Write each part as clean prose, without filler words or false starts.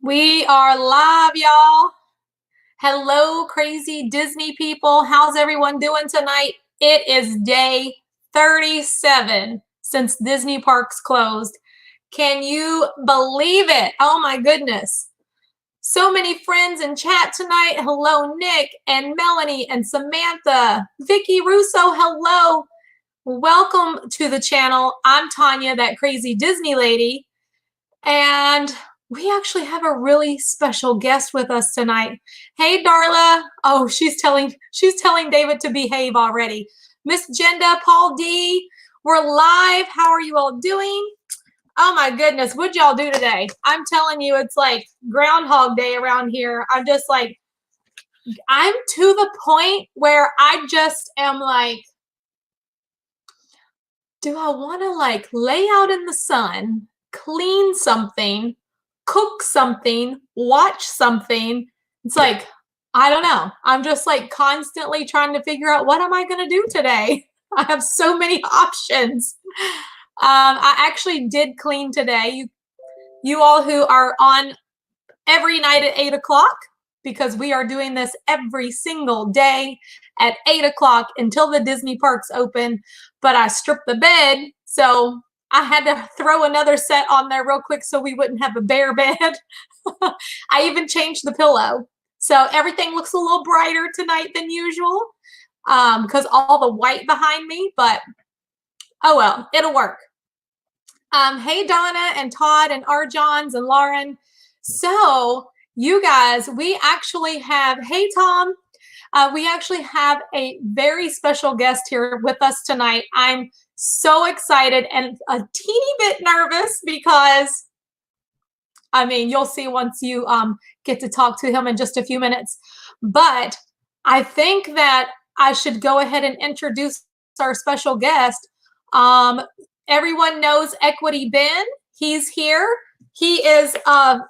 We are live, y'all. Hello, crazy Disney people. How's everyone doing tonight? It is day 37 since Disney parks closed. Can you believe it? Oh my goodness. So many friends in chat tonight. Hello, Nick and Melanie and Samantha. Vicky Russo, hello. Welcome to the channel. I'm Tanya, that crazy Disney lady. And we actually have a really special guest with us tonight. Hey, Darla. Oh, she's telling David to behave already. Miss Jenda, Paul D, we're live. How are you all doing? Oh my goodness, what'd y'all do today? I'm telling you, it's like Groundhog Day around here. I'm to the point where I just am like, do I want to like lay out in the sun, clean something, cook something, watch something? It's like, I don't know. I'm just like constantly trying to figure out what am I going to do today? I have so many options. I actually did clean today. You all who are on every night at 8 o'clock, because we are doing this every single day at 8 o'clock until the Disney parks open. But I stripped the bed, so I had to throw another set on there real quick so we wouldn't have a bare bed. I even changed the pillow. So everything looks a little brighter tonight than usual because all the white behind me, but oh well, it'll work. Hey, Donna and Todd and Arjons and Lauren. So you guys, we actually have, hey, Tom, we actually have a very special guest here with us tonight. I'm so excited and a teeny bit nervous because, I mean, you'll see once you get to talk to him in just a few minutes. But I think that I should go ahead and introduce our special guest. Everyone knows Equity Ben. He's here. He is,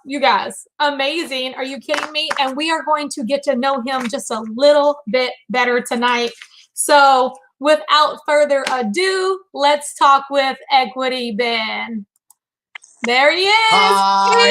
you guys, amazing. Are you kidding me? And we are going to get to know him just a little bit better tonight. So without further ado, let's talk with Equity Ben. There he is. Hi.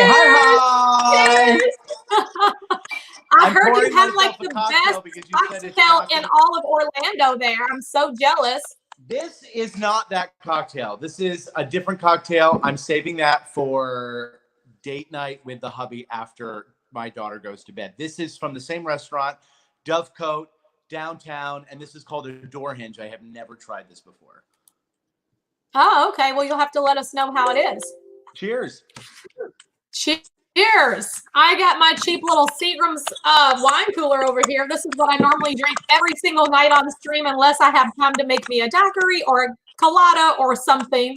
I heard you have like the best cocktail in all of Orlando there. I'm so jealous. This is not that cocktail. This is a different cocktail. I'm saving that for date night with the hubby after my daughter goes to bed. This is from the same restaurant, Dovecote, downtown, and this is called a door hinge. I have never tried this before. Oh, okay. Well, you'll have to let us know how it is. Cheers. Cheers. I got my cheap little Seagram's wine cooler over here. This is what I normally drink every single night on the stream unless I have time to make me a daiquiri or a colada or something.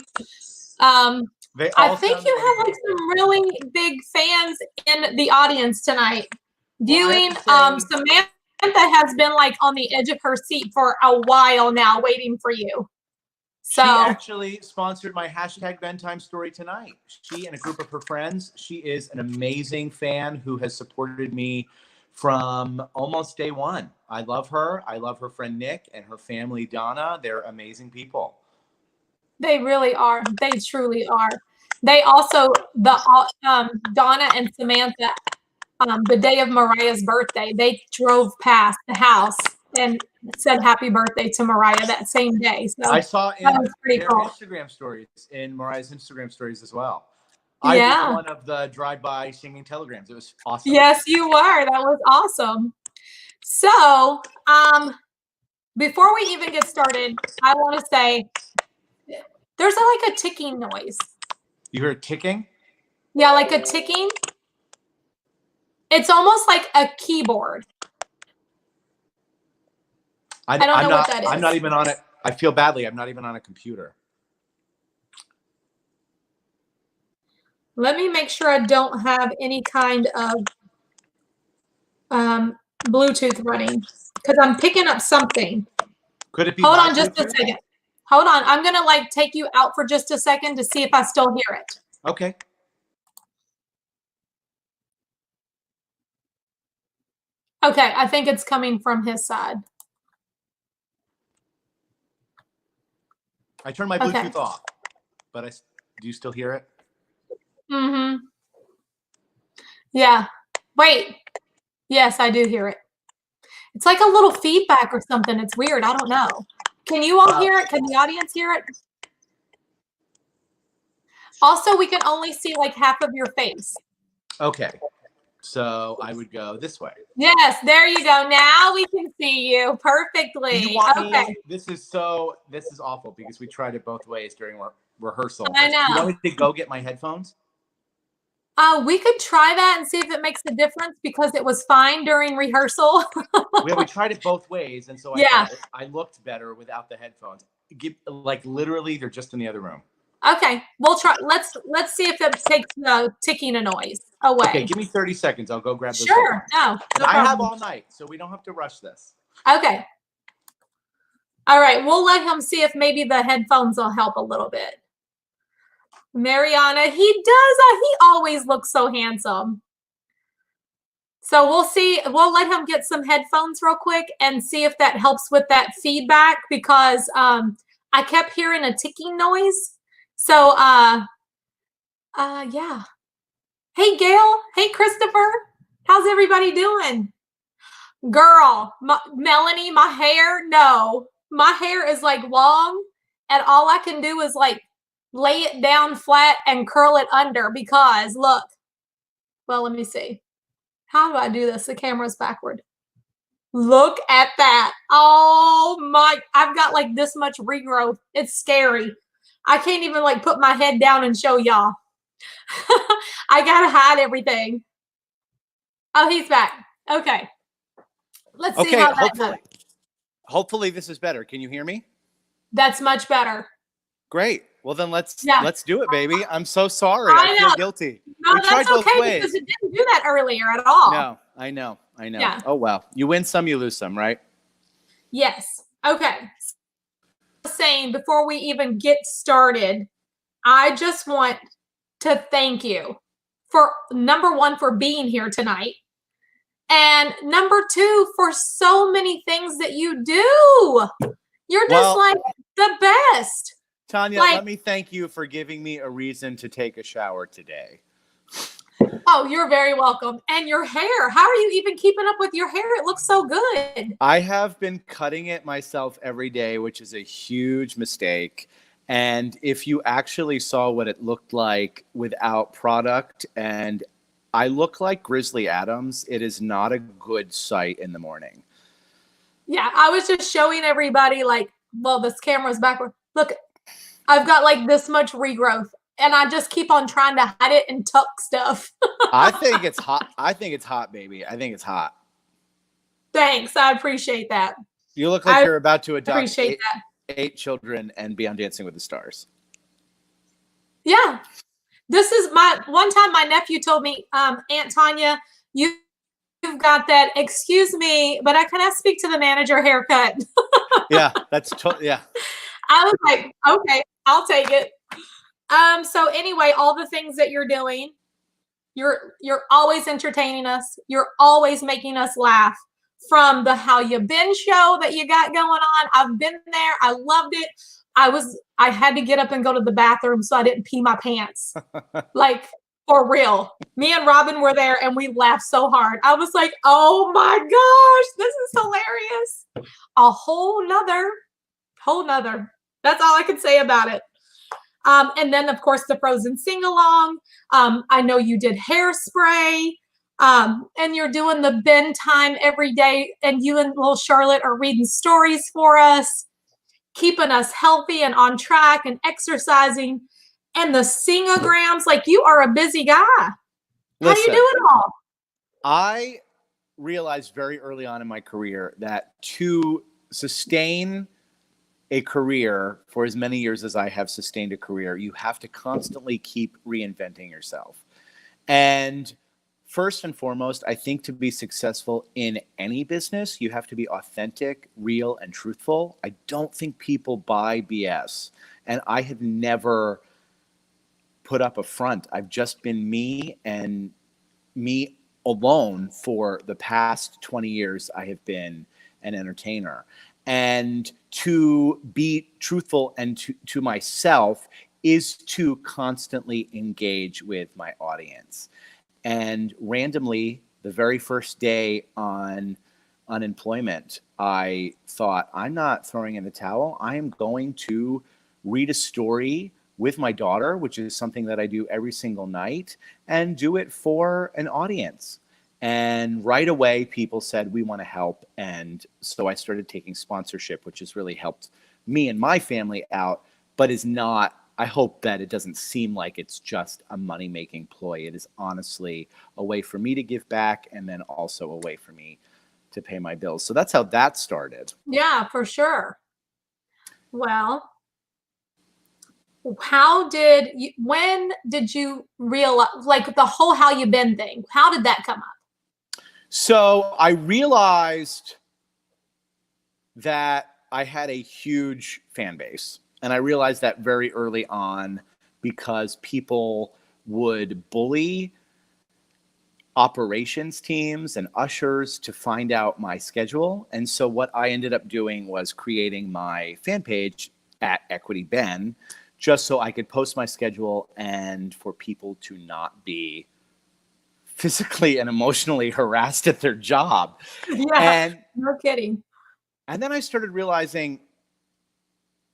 I think you have like some really big fans in the audience tonight. Viewing, Samantha has been like on the edge of her seat for a while now waiting for you. So she actually sponsored my hashtag Bedtime Story tonight. She and a group of her friends. She is an amazing fan who has supported me from almost day one. I love her. I love her friend Nick and her family Donna. They're amazing people. They really are. They truly are. They also, Donna and Samantha, the day of Mariah's birthday, they drove past the house and said happy birthday to Mariah that same day. So I saw in their Instagram stories, in Mariah's Instagram stories as well. I was one of the drive-by singing telegrams. It was awesome. Yes, you were. That was awesome. So, before we even get started, I want to say there's like a ticking noise. You heard ticking? Yeah, like a ticking. It's almost like a keyboard. I don't know what that is. I'm not even on it. I feel badly. I'm not even on a computer. Let me make sure I don't have any kind of Bluetooth running because I'm picking up something. Could it be? Hold on just a second. Hold on. I'm going to like take you out for just a second to see if I still hear it. Okay. Okay. I think it's coming from his side. I turned my Bluetooth off, but do you still hear it? Mm-hmm. Yeah. Wait. Yes, I do hear it. It's like a little feedback or something. It's weird. I don't know. Can you all hear it? Can the audience hear it? Also, we can only see like half of your face. Okay. So I would go this way. Yes, there you go. Now we can see you perfectly. Do you want Okay. me? This is awful because we tried it both ways during rehearsal. I know. You want me to go get my headphones? We could try that and see if it makes a difference because it was fine during rehearsal. We tried it both ways, and so I looked better without the headphones. Literally, they're just in the other room. Okay, we'll try. Let's see if it takes the ticking a noise away. Okay, give me 30 seconds. I'll go grab those. Sure. No I have all night, so we don't have to rush this. Okay. All right, we'll let him see if maybe the headphones will help a little bit. Mariana, he does. He always looks so handsome. So we'll see. We'll let him get some headphones real quick and see if that helps with that feedback because I kept hearing a ticking noise. So yeah. Hey Gail. Hey Christopher. How's everybody doing? Girl, Melanie, my hair, no. My hair is like long and all I can do is like lay it down flat and curl it under because look. Well, let me see. How do I do this? The camera's backward. Look at that. Oh my, I've got like this much regrowth. It's scary. I can't even like put my head down and show y'all. I gotta hide everything. Oh, he's back. Okay. Let's see how that goes. Hopefully this is better. Can you hear me? That's much better. Great. Well, then let's do it, baby. I'm so sorry. I feel guilty. No, that's okay because it didn't do that earlier at all. No, I know. Yeah. Oh, well. You win some, you lose some, right? Yes. Okay. Saying before we even get started, I just want to thank you for number one, for being here tonight. And number two, for so many things that you do. You're just like the best. Tanya, let me thank you for giving me a reason to take a shower today. Oh, you're very welcome. And your hair, how are you even keeping up with your hair? It looks so good. I have been cutting it myself every day, which is a huge mistake. And if you actually saw what it looked like without product, and I look like Grizzly Adams, it is not a good sight in the morning. Yeah, I was just showing everybody like, well, this camera's backward. Look, I've got like this much regrowth and I just keep on trying to hide it and tuck stuff. I think it's hot. I think it's hot, baby. I think it's hot. Thanks. I appreciate that. You look like you're about to adopt eight children and be on Dancing with the Stars. Yeah. This is one time my nephew told me, Aunt Tanya, you've got that, excuse me, but can I speak to the manager haircut? Yeah, yeah. I was like, okay, I'll take it. So anyway, all the things that you're doing, you're always entertaining us. You're always making us laugh. From the How You Been show that you got going on. I've been there. I loved it. I had to get up and go to the bathroom so I didn't pee my pants. Like, for real. Me and Robin were there and we laughed so hard. I was like, oh my gosh, this is hilarious. A whole nother. That's all I can say about it. And then, of course, the Frozen sing-along. I know you did Hairspray. And you're doing the Ben time every day. And you and little Charlotte are reading stories for us, keeping us healthy and on track and exercising. And the singograms, like you are a busy guy. How do you do it all? I realized very early on in my career that to sustain a career for as many years as I have sustained a career, you have to constantly keep reinventing yourself. And first and foremost, I think to be successful in any business, you have to be authentic, real, and truthful. I don't think people buy BS. And I have never put up a front. I've just been me and me alone for the past 20 years. I have been an entertainer. And to be truthful and to myself is to constantly engage with my audience. And randomly, the very first day on unemployment, I thought, I'm not throwing in the towel. I am going to read a story with my daughter, which is something that I do every single night, and do it for an audience. And right away, people said, we want to help. And so I started taking sponsorship, which has really helped me and my family out, but is not, I hope that it doesn't seem like it's just a money-making ploy. It is honestly a way for me to give back, and then also a way for me to pay my bills. So that's how that started. Yeah, for sure. Well, when did you realize, like the whole How You Been thing, how did that come up? So I realized that I had a huge fan base. And I realized that very early on because people would bully operations teams and ushers to find out my schedule. And so what I ended up doing was creating my fan page at Equity Ben, just so I could post my schedule and for people to not be physically and emotionally harassed at their job. Yeah, no kidding. And then I started realizing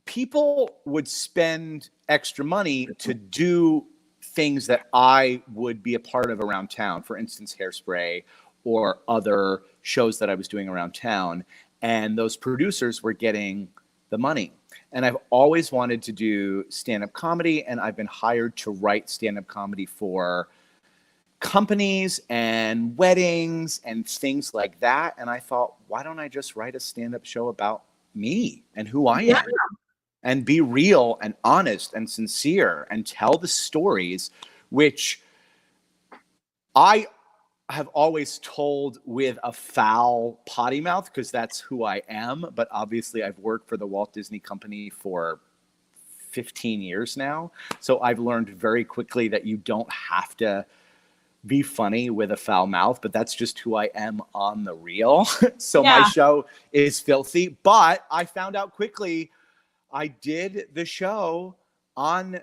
people would spend extra money to do things that I would be a part of around town. For instance, Hairspray or other shows that I was doing around town. And those producers were getting the money. And I've always wanted to do stand-up comedy, and I've been hired to write stand-up comedy for companies and weddings and things like that. And I thought, why don't I just write a stand-up show about me and who I am, and be real and honest and sincere and tell the stories, which I have always told with a foul potty mouth because that's who I am. But obviously I've worked for the Walt Disney Company for 15 years now. So I've learned very quickly that you don't have to be funny with a foul mouth, but that's just who I am on the real. So my show is filthy, but I found out quickly I did the show on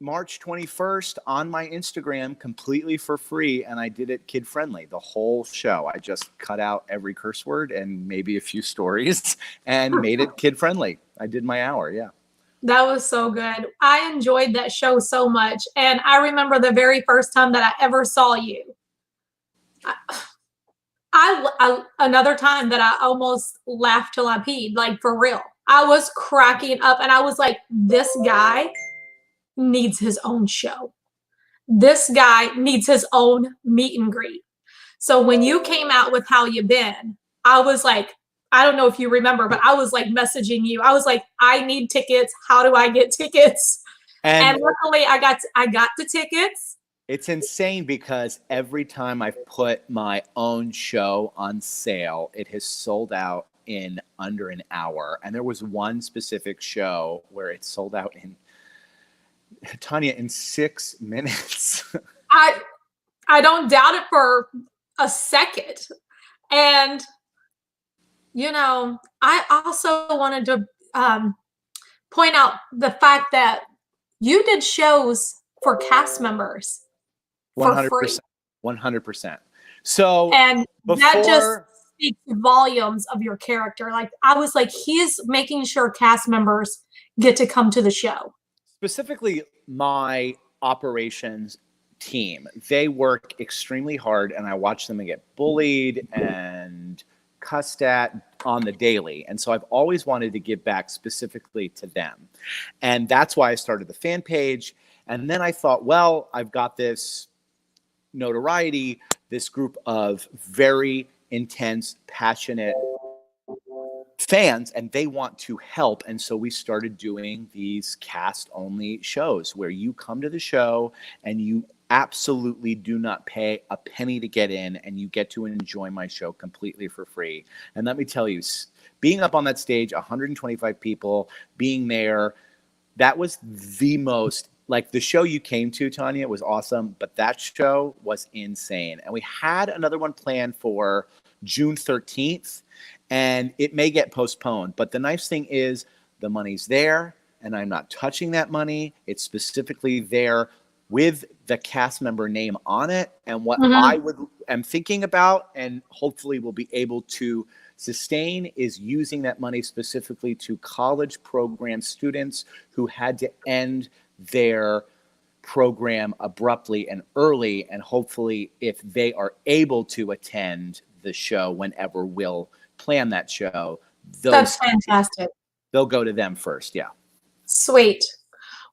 March 21st on my Instagram completely for free, and I did it kid friendly, the whole show. I just cut out every curse word and maybe a few stories and made it kid friendly. I did my hour. Yeah. That was so good. I enjoyed that show so much. And I remember the very first time that I ever saw you. Another time that I almost laughed till I peed, like for real. I was cracking up and I was like, this guy needs his own show. This guy needs his own meet and greet. So when you came out with How You Been, I was like, I don't know if you remember, but I was like messaging you. I was like, I need tickets. How do I get tickets? And luckily I got the tickets. It's insane because every time I've put my own show on sale, it has sold out in under an hour. And there was one specific show where it sold out in, Tanya, in 6 minutes. I don't doubt it for a second. And you know, I also wanted to point out the fact that you did shows for cast members for free. 100%. So and that just speaks volumes of your character. Like I was like, he's making sure cast members get to come to the show. Specifically, my operations team, they work extremely hard, and I watch them get bullied and cussed at on the daily. And so I've always wanted to give back specifically to them. And that's why I started the fan page. And then I thought, well, I've got this notoriety, this group of very intense, passionate fans, and they want to help. And so we started doing these cast only shows where you come to the show and you absolutely do not pay a penny to get in, and you get to enjoy my show completely for free. And let me tell you, being up on that stage, 125 people, being there, that was the most, like the show you came to, Tanya, was awesome, but that show was insane. And we had another one planned for June 13th, and it may get postponed. But the nice thing is the money's there, and I'm not touching that money. It's specifically there with the cast member name on it. And what Mhm. am thinking about and hopefully will be able to sustain is using that money specifically to college program students who had to end their program abruptly and early. And hopefully, if they are able to attend the show whenever we'll plan that show, That's those fantastic. they'll go to them first. Yeah. Sweet.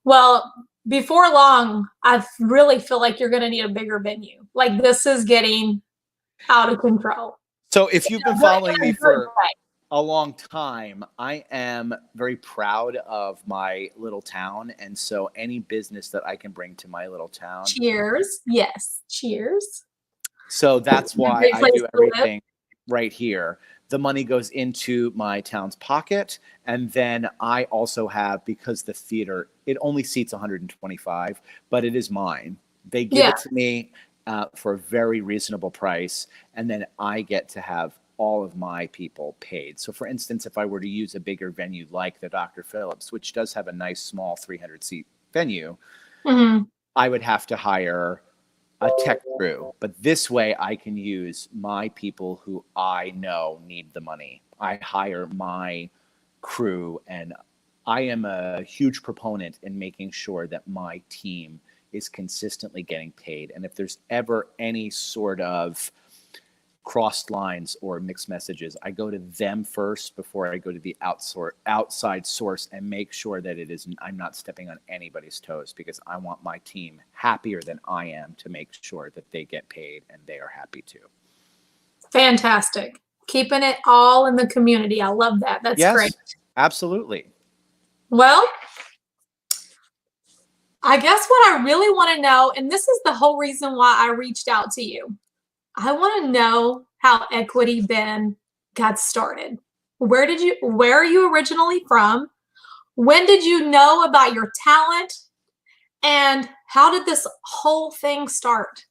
Well, before long, I really feel like you're going to need a bigger venue. Like this is getting out of control. So if you've been In following a me good for way. a long time, I am very proud of my little town. And so any business that I can bring to my little town. Cheers. Yes. Cheers. So that's why Great I place do to live. everything right here. The money goes into my town's pocket. And then I also have, because the theater, it only seats 125, but it is mine. They give it to me for a very reasonable price. And then I get to have all of my people paid. So for instance, if I were to use a bigger venue like the Dr. Phillips, which does have a nice small 300 seat venue, I would have to hire a tech crew. But this way I can use my people who I know need the money. I hire my crew, and I am a huge proponent in making sure that my team is consistently getting paid. And if there's ever any sort of crossed lines or mixed messages, I go to them first before I go to the outside source and make sure that I'm not stepping on anybody's toes, because I want my team happier than I am to make sure that they get paid and they are happy too. Fantastic. Keeping it all in the community. I love that. That's great. Absolutely. Well, I guess what I really want to know, and this is the whole reason why I reached out to you, I want to know how Equity Ben got started. Where are you originally from? When did you know about your talent? And how did this whole thing start?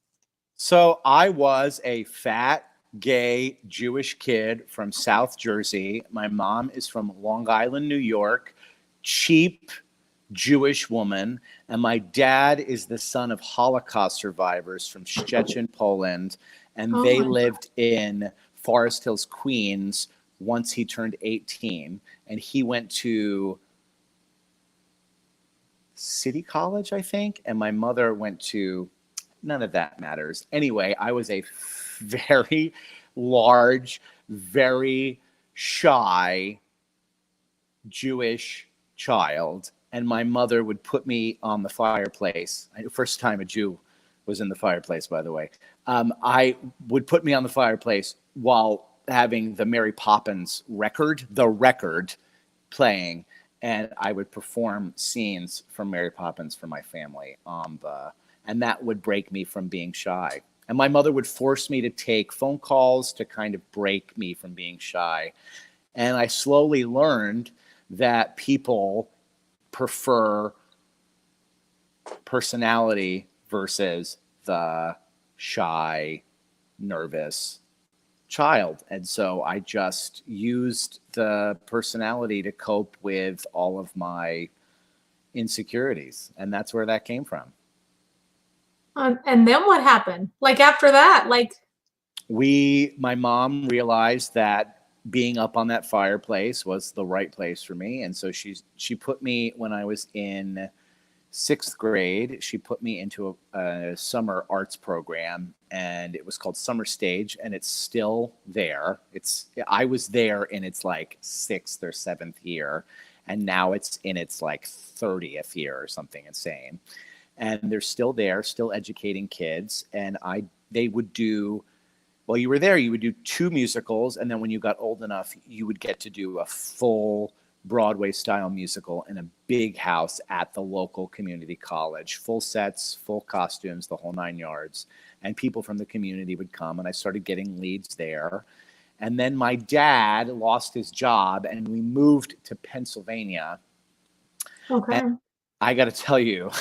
So I was a fat, gay, Jewish kid from South Jersey. My mom is from Long Island, New York, cheap Jewish woman. And my dad is the son of Holocaust survivors from Szczecin, Poland. And they lived in Forest Hills, Queens, once he turned 18. And he went to City College, I think. And my mother went to, none of that matters. Anyway, I was a very large, very shy Jewish child. And my mother would put me on the fireplace. First time a Jew was in the fireplace, by the way. I would put me on the fireplace while having the Mary Poppins record playing, and I would perform scenes from Mary Poppins for my family and that would break me from being shy. And my mother would force me to take phone calls to kind of break me from being shy. And I slowly learned that people prefer personality versus the shy, nervous child. And so I just used the personality to cope with all of my insecurities. And that's where that came from. And then what happened? Like after that, my mom realized that being up on that fireplace was the right place for me. And so she put me, when I was in 6th grade, she put me into a summer arts program, and it was called Summer Stage, and it's still there. I was there in its like 6th or 7th year, and now it's in its like 30th year or something insane. And they're still there, still educating kids. And they would do, while you were there, you would do 2 musicals, and then when you got old enough, you would get to do a full Broadway style musical in a big house at the local community college, full sets, full costumes, the whole 9 yards. And people from the community would come, and I started getting leads there. And then my dad lost his job, and we moved to Pennsylvania. okay. And I got to tell you,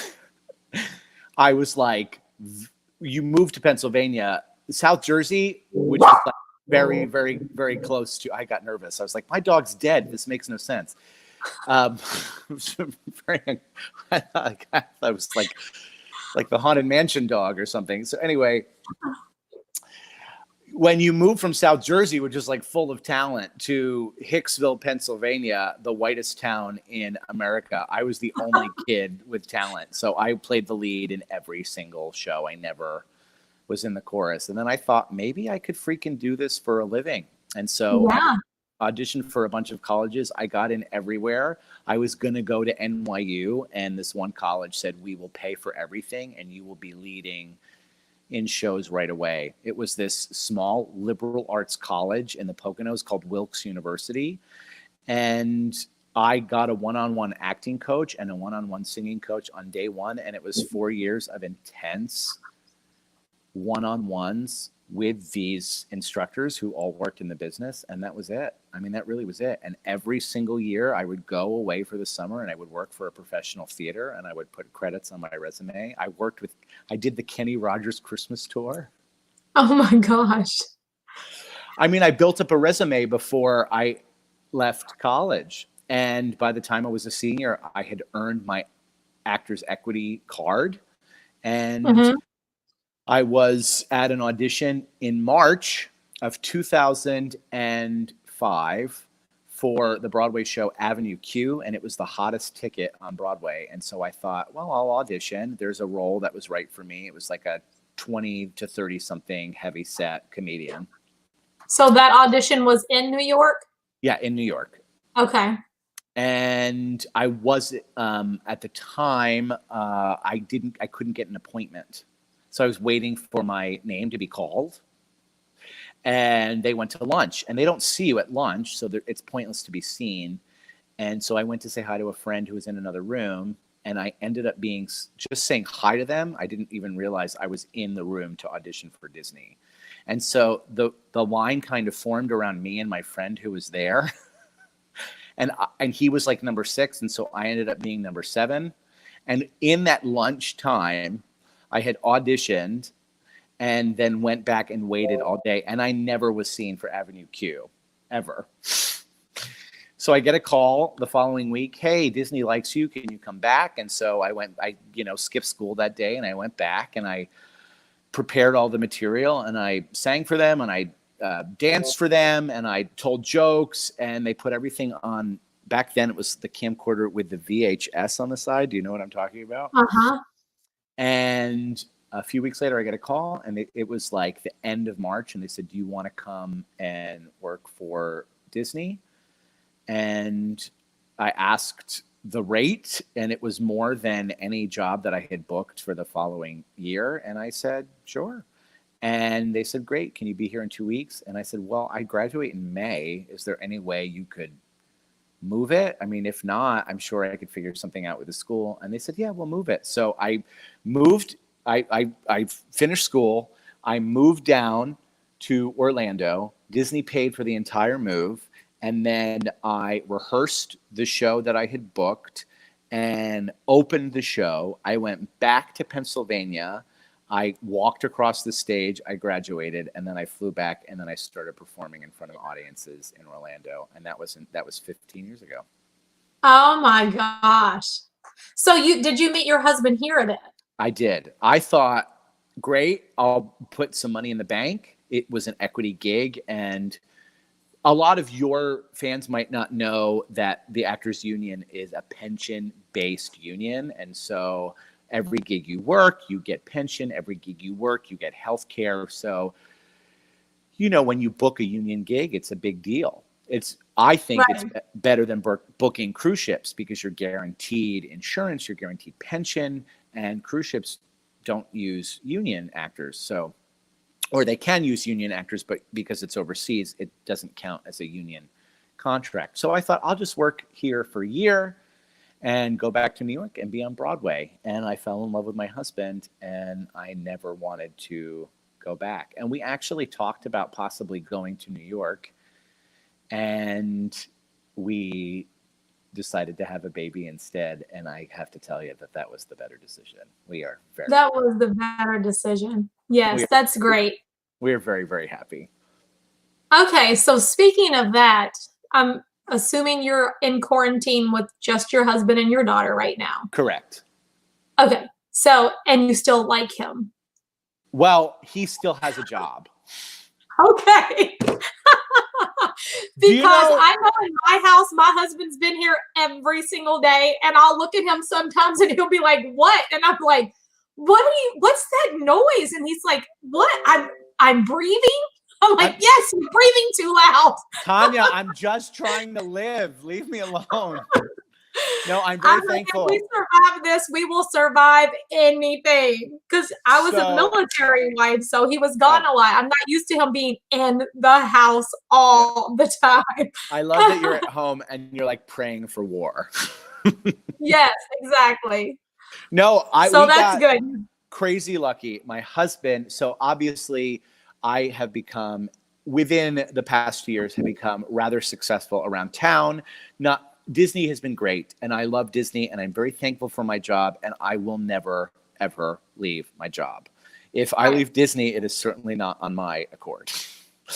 I was like, you moved to Pennsylvania, South Jersey, which is like very, very, very close to, I got nervous. I was like, my dog's dead. This makes no sense. I was like, like the Haunted Mansion dog or something. So anyway, when you move from South Jersey, which is like full of talent, to Hicksville, Pennsylvania, the whitest town in America, I was the only kid with talent. So I played the lead in every single show. I never was in the chorus. And then I thought maybe I could freaking do this for a living. And so Yeah. I auditioned for a bunch of colleges. I got in everywhere. I was going to go to NYU, and this one college said, we will pay for everything and you will be leading in shows right away. It was this small liberal arts college in the Poconos called Wilkes University. And I got a one-on-one acting coach and a one-on-one singing coach on day one. And it was 4 years of intense one-on-ones with these instructors who all worked in the business. And that was it. I mean, that really was it. And every single year I would go away for the summer and I would work for a professional theater and I would put credits on my resume. I did the Kenny Rogers Christmas tour. Oh my gosh. I mean, I built up a resume before I left college. And by the time I was a senior, I had earned my Actors Equity card. And Mhm. I was at an audition in March of 2005 for the Broadway show Avenue Q, and it was the hottest ticket on Broadway. And so I thought, well, I'll audition. There's a role that was right for me. It was like a 20 to 30 something heavy set comedian. So that audition was in New York? Yeah, in New York. Okay. And I was at the time I couldn't get an appointment. So I was waiting for my name to be called, and they went to lunch, and they don't see you at lunch, so it's pointless to be seen. And so I went to say hi to a friend who was in another room, and I ended up just saying hi to them. I didn't even realize I was in the room to audition for Disney. And so the line kind of formed around me and my friend who was there. And he was like number 6, and so I ended up being number 7. And in that lunch time, I had auditioned and then went back and waited all day. And I never was seen for Avenue Q, ever. So I get a call the following week. Hey, Disney likes you. Can you come back? And so I skipped school that day and I went back and I prepared all the material and I sang for them and I danced for them and I told jokes and they put everything on. Back then it was the camcorder with the VHS on the side. Do you know what I'm talking about? Uh-huh. And a few weeks later, I get a call, and it was like the end of March, and they said, do you want to come and work for Disney? And I asked the rate, and it was more than any job that I had booked for the following year. And I said, sure. And they said, great, can you be here in 2 weeks? And I said, well, I graduate in May. Is there any way you could move it? I mean, if not, I'm sure I could figure something out with the school. And they said, yeah, we'll move it. So I moved, I finished school. I moved down to Orlando. Disney paid for the entire move. And then I rehearsed the show that I had booked and opened the show. I went back to Pennsylvania. I walked across the stage, I graduated, and then I flew back, and then I started performing in front of audiences in Orlando, and that was 15 years ago. Oh my gosh. So did you meet your husband here then? I did. I thought, great, I'll put some money in the bank. It was an equity gig, and a lot of your fans might not know that the Actors Union is a pension-based union, and so every gig you work, you get pension. Every gig you work, you get health care. So, when you book a union gig, it's a big deal. I think it's better than booking cruise ships because you're guaranteed insurance, you're guaranteed pension, and cruise ships don't use union actors. So, or they can use union actors, but because it's overseas, it doesn't count as a union contract. So I thought I'll just work here for a year and go back to New York and be on Broadway. And I fell in love with my husband, and I never wanted to go back. And we actually talked about possibly going to New York, and we decided to have a baby instead. And I have to tell you that was the better decision. That was the better decision. Yes, that's great. We're very, very happy. Okay, so speaking of that, I'm assuming you're in quarantine with just your husband and your daughter right now. Correct. Okay. So, and you still like him. Well, he still has a job. Okay. Do you Because know- I know in my house, my husband's been here every single day, and I'll look at him sometimes and he'll be like, "What?" And I'm like, what's that noise? And he's like, "What? I'm breathing." I'm like, "Yes, you're breathing too loud." Tanya, I'm just trying to live. Leave me alone. No, I'm very I'm like, thankful. if we survive this, we will survive anything. Because I was a military wife, so he was gone a lot. I'm not used to him being in the house all the time. I love that you're at home and you're like praying for war. Yes, exactly. No, So we that's got good. crazy lucky. My husband, so obviously I have become, within the past years, have become rather successful around town. Disney has been great, and I love Disney, and I'm very thankful for my job, and I will never, ever leave my job. If I leave Disney, it is certainly not on my accord.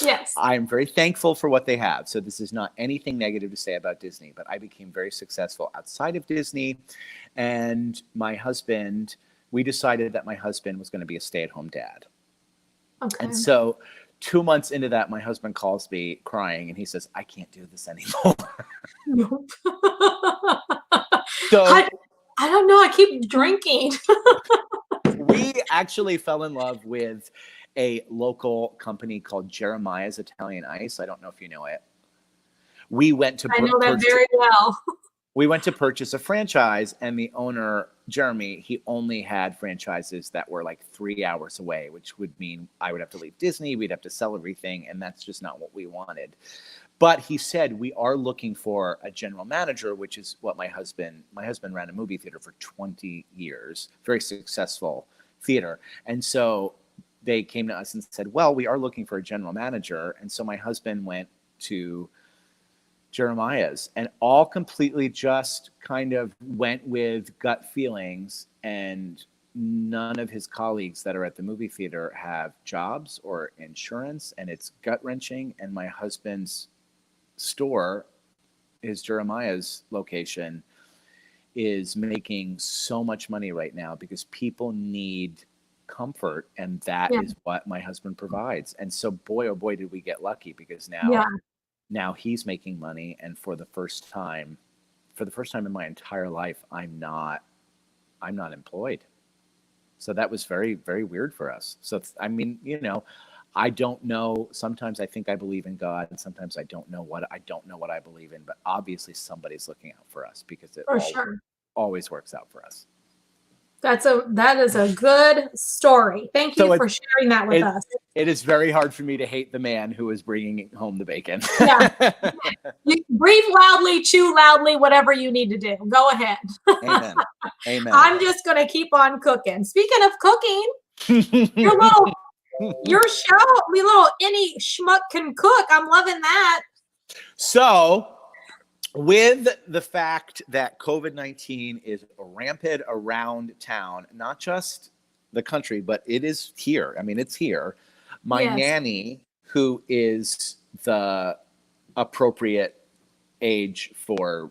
Yes. I'm very thankful for what they have. So this is not anything negative to say about Disney, but I became very successful outside of Disney. And my husband, we decided that my husband was going to be a stay-at-home dad. Okay. And so 2 months into that, my husband calls me crying and he says, "I can't do this anymore." Nope. So I don't know. I keep drinking. we actually fell in love with a local company called Jeremiah's Italian Ice. I don't know if you know it. We went to I know that very well. We went to purchase a franchise, and the owner, Jeremy, he only had franchises that were like 3 hours away, which would mean I would have to leave Disney, we'd have to sell everything, and that's just not what we wanted. But he said, we are looking for a general manager, which is what my husband ran a movie theater for 20 years, very successful theater. And so they came to us and said, well, we are looking for a general manager. And so my husband went to Jeremiah's and all completely just kind of went with gut feelings, and none of his colleagues that are at the movie theater have jobs or insurance, and it's gut-wrenching. And my husband's store, his Jeremiah's location, is making so much money right now because people need comfort, and that is what my husband provides. And so boy, oh boy, did we get lucky, because now he's making money, and for the first time in my entire life, I'm not employed. So that was very, very weird for us. So I mean, I don't know. Sometimes I think I believe in God, and sometimes I don't know what I believe in. But obviously, somebody's looking out for us, because it always works out for us. That is a good story. Thank you for sharing that with us. It is very hard for me to hate the man who is bringing home the bacon. Yeah. You breathe loudly, chew loudly, whatever you need to do. Go ahead. Amen. Amen. I'm just going to keep on cooking. Speaking of cooking, your show, little any schmuck can cook. I'm loving that. So, with the fact that COVID-19 is rampant around town, not just the country, but it is here. I mean, it's here. My nanny, who is the appropriate age for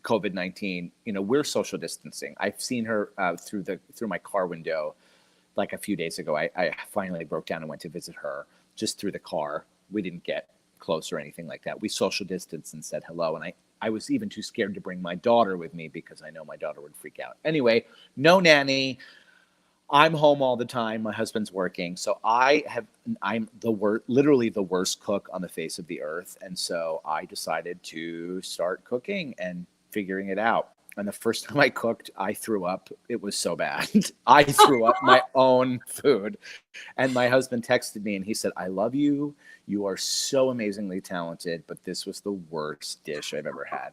COVID-19, we're social distancing. I've seen her through my car window like a few days ago. I finally broke down and went to visit her just through the car. We didn't get close or anything like that. We social distanced and said hello. And I was even too scared to bring my daughter with me because I know my daughter would freak out. Anyway, no nanny. I'm home all the time. My husband's working. So I'm literally the worst cook on the face of the earth. And so I decided to start cooking and figuring it out. And the first time I cooked, I threw up. It was so bad. I threw up my own food. And my husband texted me and he said, "I love you. You are so amazingly talented, but this was the worst dish I've ever had."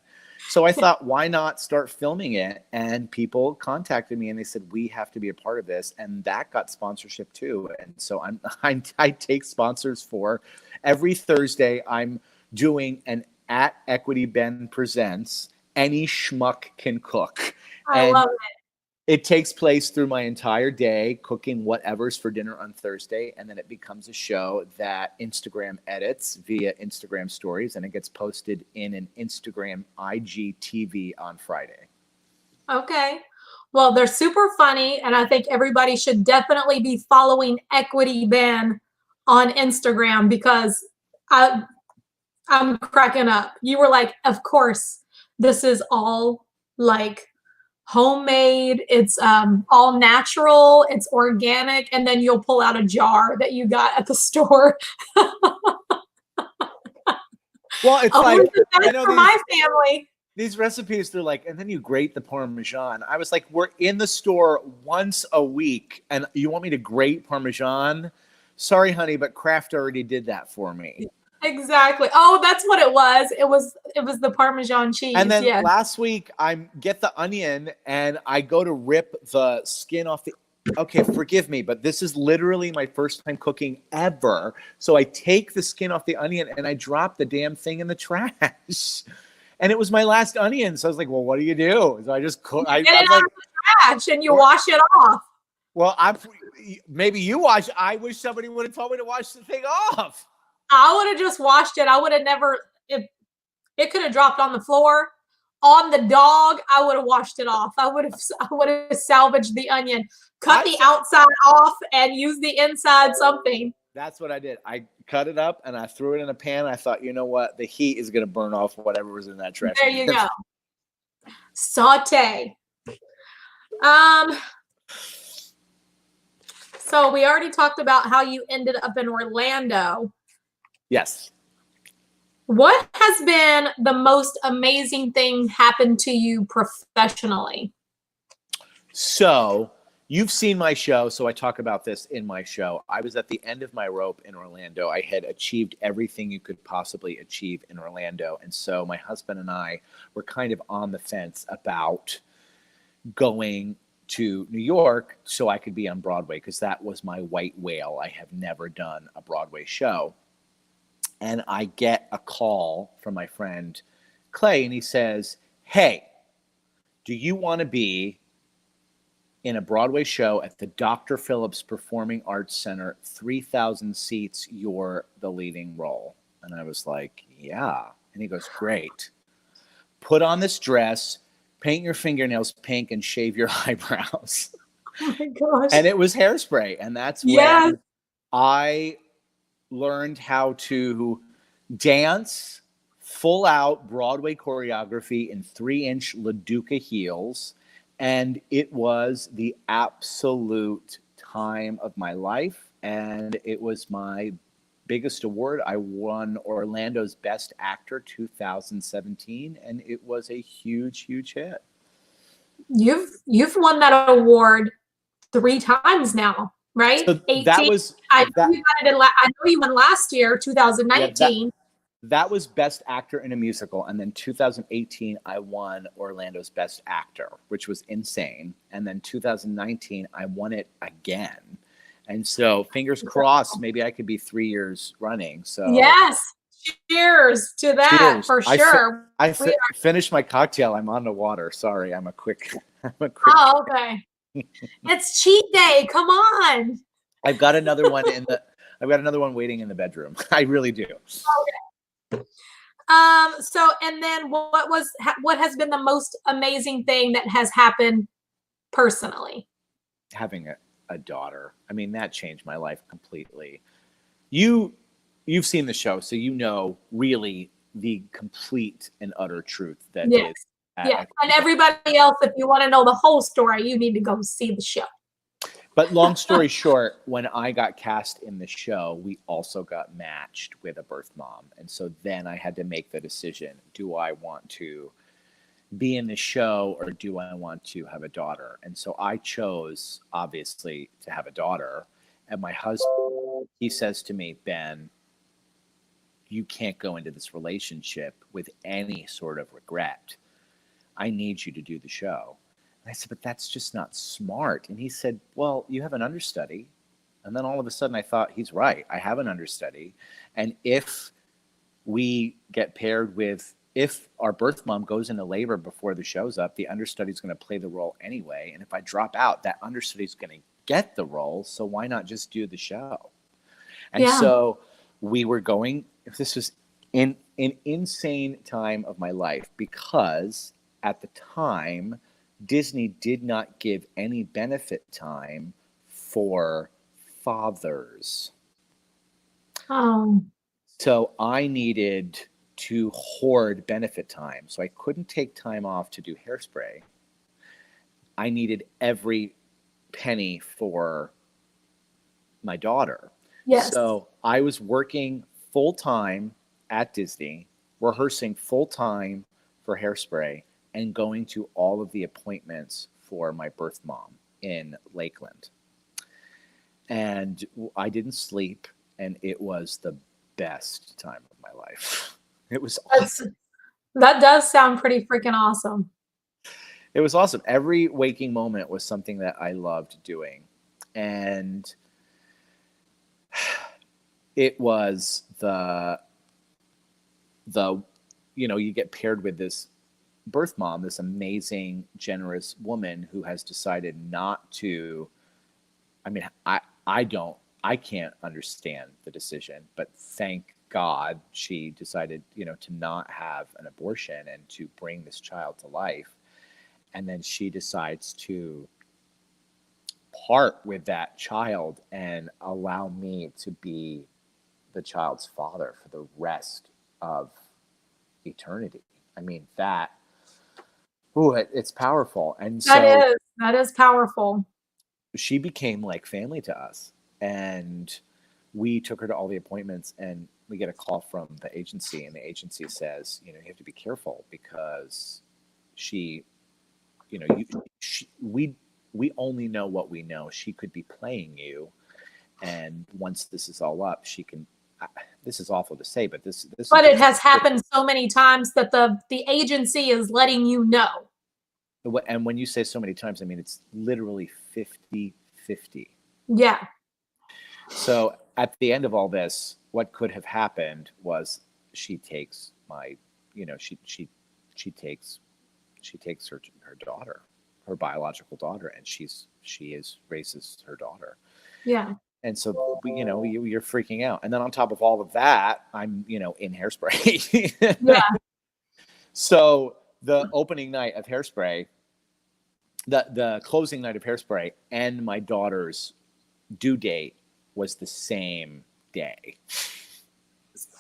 So I thought, why not start filming it? And people contacted me and they said, "We have to be a part of this." And that got sponsorship too. And so I take sponsors for every Thursday. I'm doing an at Equity Ben Presents Any Schmuck Can Cook. I love it. It takes place through my entire day, cooking whatever's for dinner on Thursday, and then it becomes a show that Instagram edits via Instagram stories, and it gets posted in an Instagram IGTV on Friday. Okay. Well, they're super funny, and I think everybody should definitely be following Equity Ben on Instagram because I'm cracking up. You were like, of course, this is all like homemade. It's all natural. It's organic, and then you'll pull out a jar that you got at the store. Well, it's Oh, like, that's I know for my family. these recipes, they're like, and then you grate the Parmesan. I was like, we're in the store once a week, and you want me to grate Parmesan? Sorry, honey, but Kraft already did that for me. Exactly. Oh, that's what it was. It was the Parmesan cheese. And then Yeah. last week, I get the onion, and I go to rip the skin off the. Okay, forgive me, but this is literally my first time cooking ever. So I take the skin off the onion, and I drop the damn thing in the trash. And it was my last onion. So I was like, well, what do you do? So I just cook. Get it out of the trash and you wash it off. Well, maybe you wash. I wish somebody would have told me to wash the thing off. I would have just washed it. I would have never, if it could have dropped on the floor, on the dog, I would have washed it off. I would have salvaged the onion, cut the outside off, and used the inside something. That's what I did. I cut it up and I threw it in a pan. I thought, you know what? The heat is going to burn off whatever was in that trash. There you go. Saute. So we already talked about how you ended up in Orlando. Yes. What has been the most amazing thing happened to you professionally? So you've seen my show, so I talk about this in my show. I was at the end of my rope in Orlando. I had achieved everything you could possibly achieve in Orlando. And so my husband and I were kind of on the fence about going to New York so I could be on Broadway, because that was my white whale. I have never done a Broadway show. And I get a call from my friend Clay, and he says, hey, do you want to be in a Broadway show at the Dr. Phillips Performing Arts Center, 3,000 seats, you're the leading role? And I was like, yeah. And he goes, great. Put on this dress, paint your fingernails pink, and shave your eyebrows. Oh my gosh. And it was Hairspray. And that's when I learned how to dance full out Broadway choreography in 3-inch LaDuca heels. And it was the absolute time of my life. And it was my biggest award. I won Orlando's Best Actor 2017, and it was a huge, huge hit. You've won that award 3 times now, right? So 18. that was I know you won last year, 2019. That was Best Actor in a Musical. And then 2018, I won Orlando's Best Actor, which was insane. And then 2019, I won it again. And so fingers crossed, maybe I could be 3 years running. So yes, cheers to that. Cheers. For sure. I finished my cocktail. I'm on the water. Sorry, I'm a quick. Oh, okay. It's cheat day. Come on. I've got another one waiting in the bedroom. I really do. Okay. So, and then what has been the most amazing thing that has happened personally? Having a daughter. I mean, that changed my life completely. You've seen the show, so you know really the complete and utter truth that is. Yeah. And everybody else, if you want to know the whole story, you need to go see the show. But long story short, when I got cast in the show, we also got matched with a birth mom. And so then I had to make the decision, do I want to be in the show or do I want to have a daughter? And so I chose, obviously, to have a daughter. And my husband, he says to me, Ben, you can't go into this relationship with any sort of regret. I need you to do the show. And I said, but that's just not smart. And he said, well, you have an understudy. And then all of a sudden I thought, he's right. I have an understudy. And if we get paired with, if our birth mom goes into labor before the show's up, the understudy is going to play the role anyway. And if I drop out, that understudy is going to get the role. So why not just do the show? And so we were going, this was an insane time of my life, because at the time, Disney did not give any benefit time for fathers. So I needed to hoard benefit time. So I couldn't take time off to do Hairspray. I needed every penny for my daughter. Yes. So I was working full time at Disney, rehearsing full time for Hairspray, and going to all of the appointments for my birth mom in Lakeland. And I didn't sleep, and it was the best time of my life. It was awesome. That does sound pretty freaking awesome. It was awesome. Every waking moment was something that I loved doing. And it was the you get paired with this birth mom, this amazing, generous woman who has decided not to. I mean, I can't understand the decision, but thank God she decided, to not have an abortion and to bring this child to life. And then she decides to part with that child and allow me to be the child's father for the rest of eternity. I mean, it's powerful. And that is powerful. She became like family to us, and we took her to all the appointments, and we get a call from the agency, and the agency says, you have to be careful because we only know what we know. She could be playing you, and once this is all up, she can. This is awful to say, but this. But it has happened so many times that the agency is letting you know. And when you say so many times, I mean it's literally 50-50. Yeah. So at the end of all this, what could have happened was she takes my, she takes her daughter, her biological daughter, and she raises her daughter. Yeah. And so you're freaking out, and then on top of all of that, I'm in Hairspray. Yeah. So the opening night of Hairspray, the closing night of Hairspray, and my daughter's due date was the same day.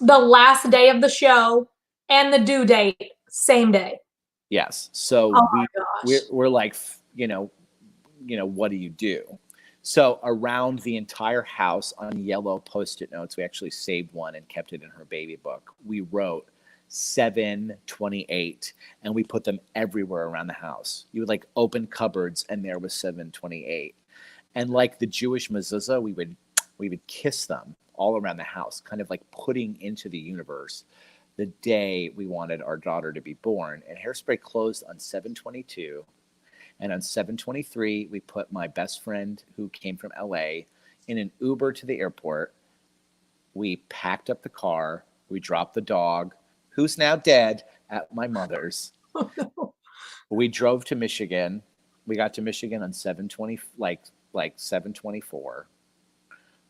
The last day of the show and the due date, same day. Yes. So we're like, what do you do? So around the entire house on yellow Post-it notes, we actually saved one and kept it in her baby book. We wrote 7/28, and we put them everywhere around the house. You would like open cupboards, and there was 7/28. And like the Jewish mezuzah, we would kiss them all around the house, kind of like putting into the universe the day we wanted our daughter to be born. And Hairspray closed on 7/22. And on 7/23, we put my best friend who came from LA in an Uber to the airport. We packed up the car. We dropped the dog, who's now dead, at my mother's. Oh, no. We drove to Michigan. We got to Michigan on 7/20, like 7/24.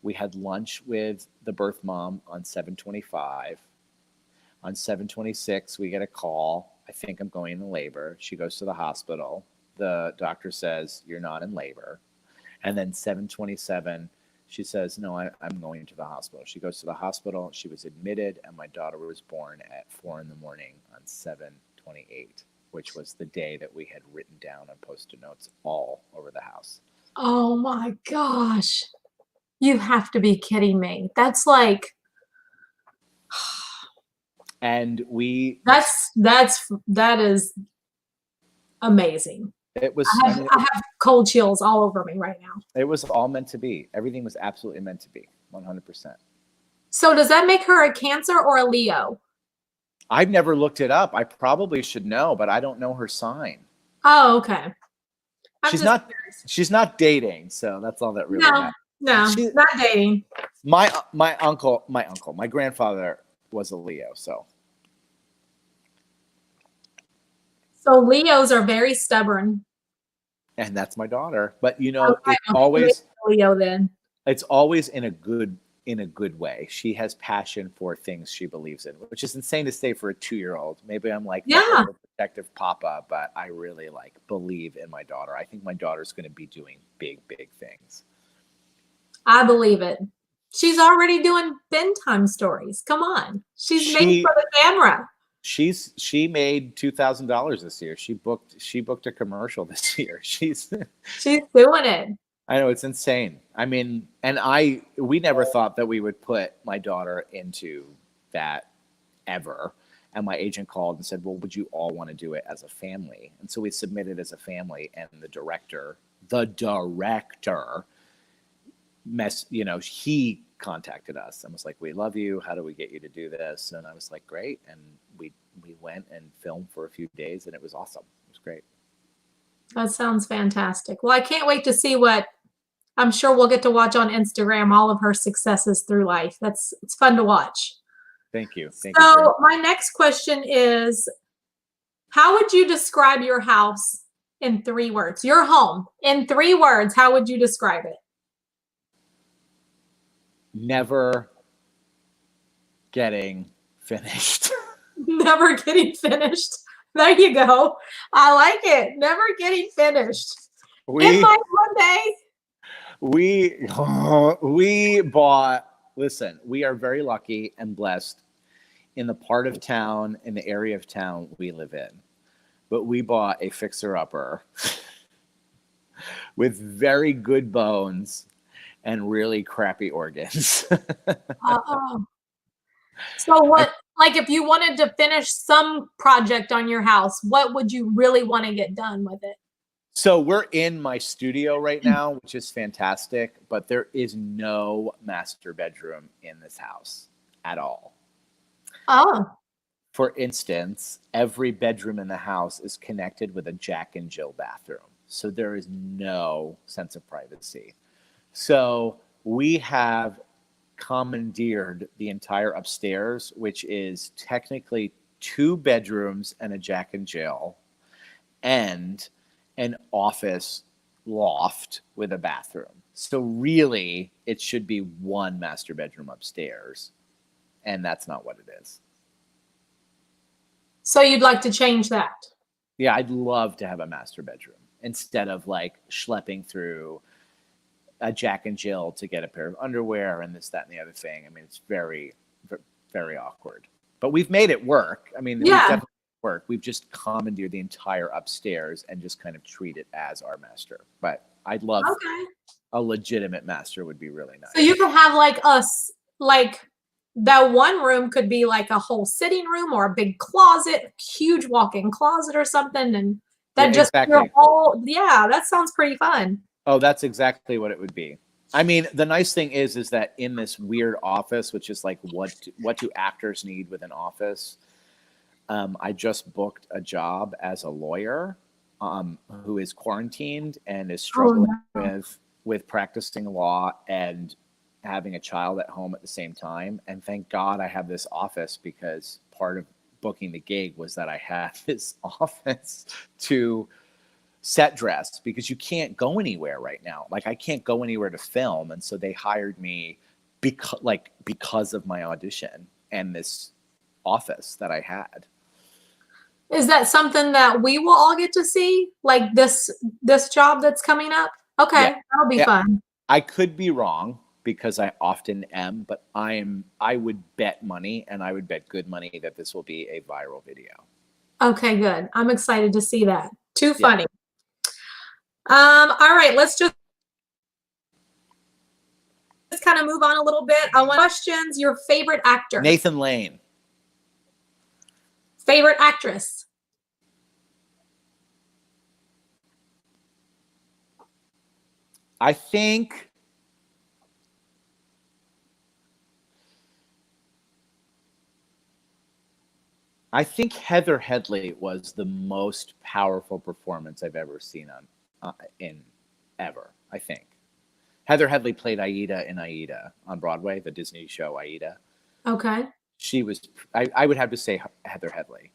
We had lunch with the birth mom on 7/25. On 7/26, we get a call. I think I'm going into labor. She goes to the hospital. The doctor says, you're not in labor. And then 7/27, she says, no, I'm going to the hospital. She goes to the hospital. She was admitted, and my daughter was born at 4 a.m. on 7/28, which was the day that we had written down on Post-it notes all over the house. Oh my gosh. You have to be kidding me. That's like, and that is amazing. It was. I have cold chills all over me right now. It was all meant to be. Everything was absolutely meant to be, 100%. So does that make her a Cancer or a Leo? I've never looked it up. I probably should know, but I don't know her sign. Oh, okay. She's not dating, so that's all that really matters. No, not dating. My grandfather was a Leo, so. So Leos are very stubborn. And that's my daughter. But Okay, it's always Leo then. It's always in a good way. She has passion for things she believes in, which is insane to say for a 2-year-old. Maybe I'm like, Yeah. protective papa, but I really like believe in my daughter. I think my daughter's going to be doing big, big things. I believe it. She's already doing bedtime stories. Come on. She's made for the camera. She made $2,000 this year. She booked a commercial this year. She's doing it. I know, it's insane. I mean, and we never thought that we would put my daughter into that ever. And my agent called and said, well, would you all want to do it as a family? And so we submitted as a family, and the director, he contacted us and was like, we love you. How do we get you to do this? And I was like, great. And we went and filmed for a few days, and it was awesome. It was great. That sounds fantastic. Well, I can't wait to see what I'm sure we'll get to watch on Instagram, all of her successes through life. It's fun to watch. Thank you. So my next question is, how would you describe your house in 3 words? Your home in 3 words, how would you describe it? Never getting finished. Never getting finished. There you go. I like it. Never getting finished. It might one day. We bought, listen, we are very lucky and blessed in the part of town, in the area of town we live in. But we bought a fixer-upper with very good bones and really crappy organs. So what, like if you wanted to finish some project on your house, what would you really want to get done with it? So we're in my studio right now, which is fantastic, but there is no master bedroom in this house at all. Oh. For instance, every bedroom in the house is connected with a Jack and Jill bathroom. So there is no sense of privacy. So we have commandeered the entire upstairs, which is technically 2 bedrooms and a Jack and Jill, and an office loft with a bathroom. So really, it should be 1 master bedroom upstairs, and that's not what it is. So you'd like to change that? Yeah, I'd love to have a master bedroom instead of like schlepping through a Jack and Jill to get a pair of underwear and this, that, and the other thing. I mean, it's very, very awkward. But we've made it work. I mean, we've definitely work. We've just commandeered the entire upstairs and just kind of treat it as our master. But I'd love a legitimate master would be really nice. So you could have like us, like that one room could be like a whole sitting room or a big closet, huge walk-in closet or something, and that your whole. Yeah, that sounds pretty fun. Oh, that's exactly what it would be. I mean, the nice thing is that in this weird office, which is like what do actors need with an office? I just booked a job as a lawyer who is quarantined and is struggling with practicing law and having a child at home at the same time. And thank God I have this office, because part of booking the gig was that I had this office to set dress, because you can't go anywhere right now. Like I can't go anywhere to film. And so they hired me because of my audition and this office that I had. Is that something that we will all get to see? Like this job that's coming up? Okay, that'll be fun. I could be wrong, because I often am, but I would bet money, and I would bet good money, that this will be a viral video. Okay, good. I'm excited to see that. Too funny. All right, let's just kind of move on a little bit. I want questions. Your favorite actor? Nathan Lane. Favorite actress? I think Heather Headley was the most powerful performance I've ever seen ever. I think Heather Headley played Aida in Aida on Broadway, the Disney show Aida. Okay. She was, I would have to say Heather Headley.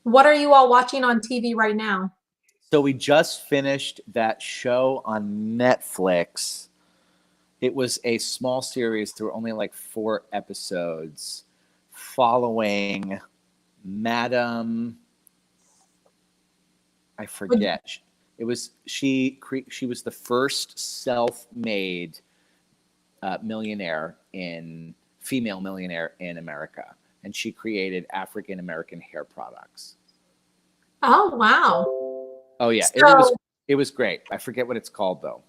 What are you all watching on TV right now? So we just finished that show on Netflix. It was a small series. There were only like 4 episodes following Madame I forget. It was she was the first self-made female millionaire in America, and she created African American hair products. Oh, wow. Oh yeah, So it was great. I forget what it's called though,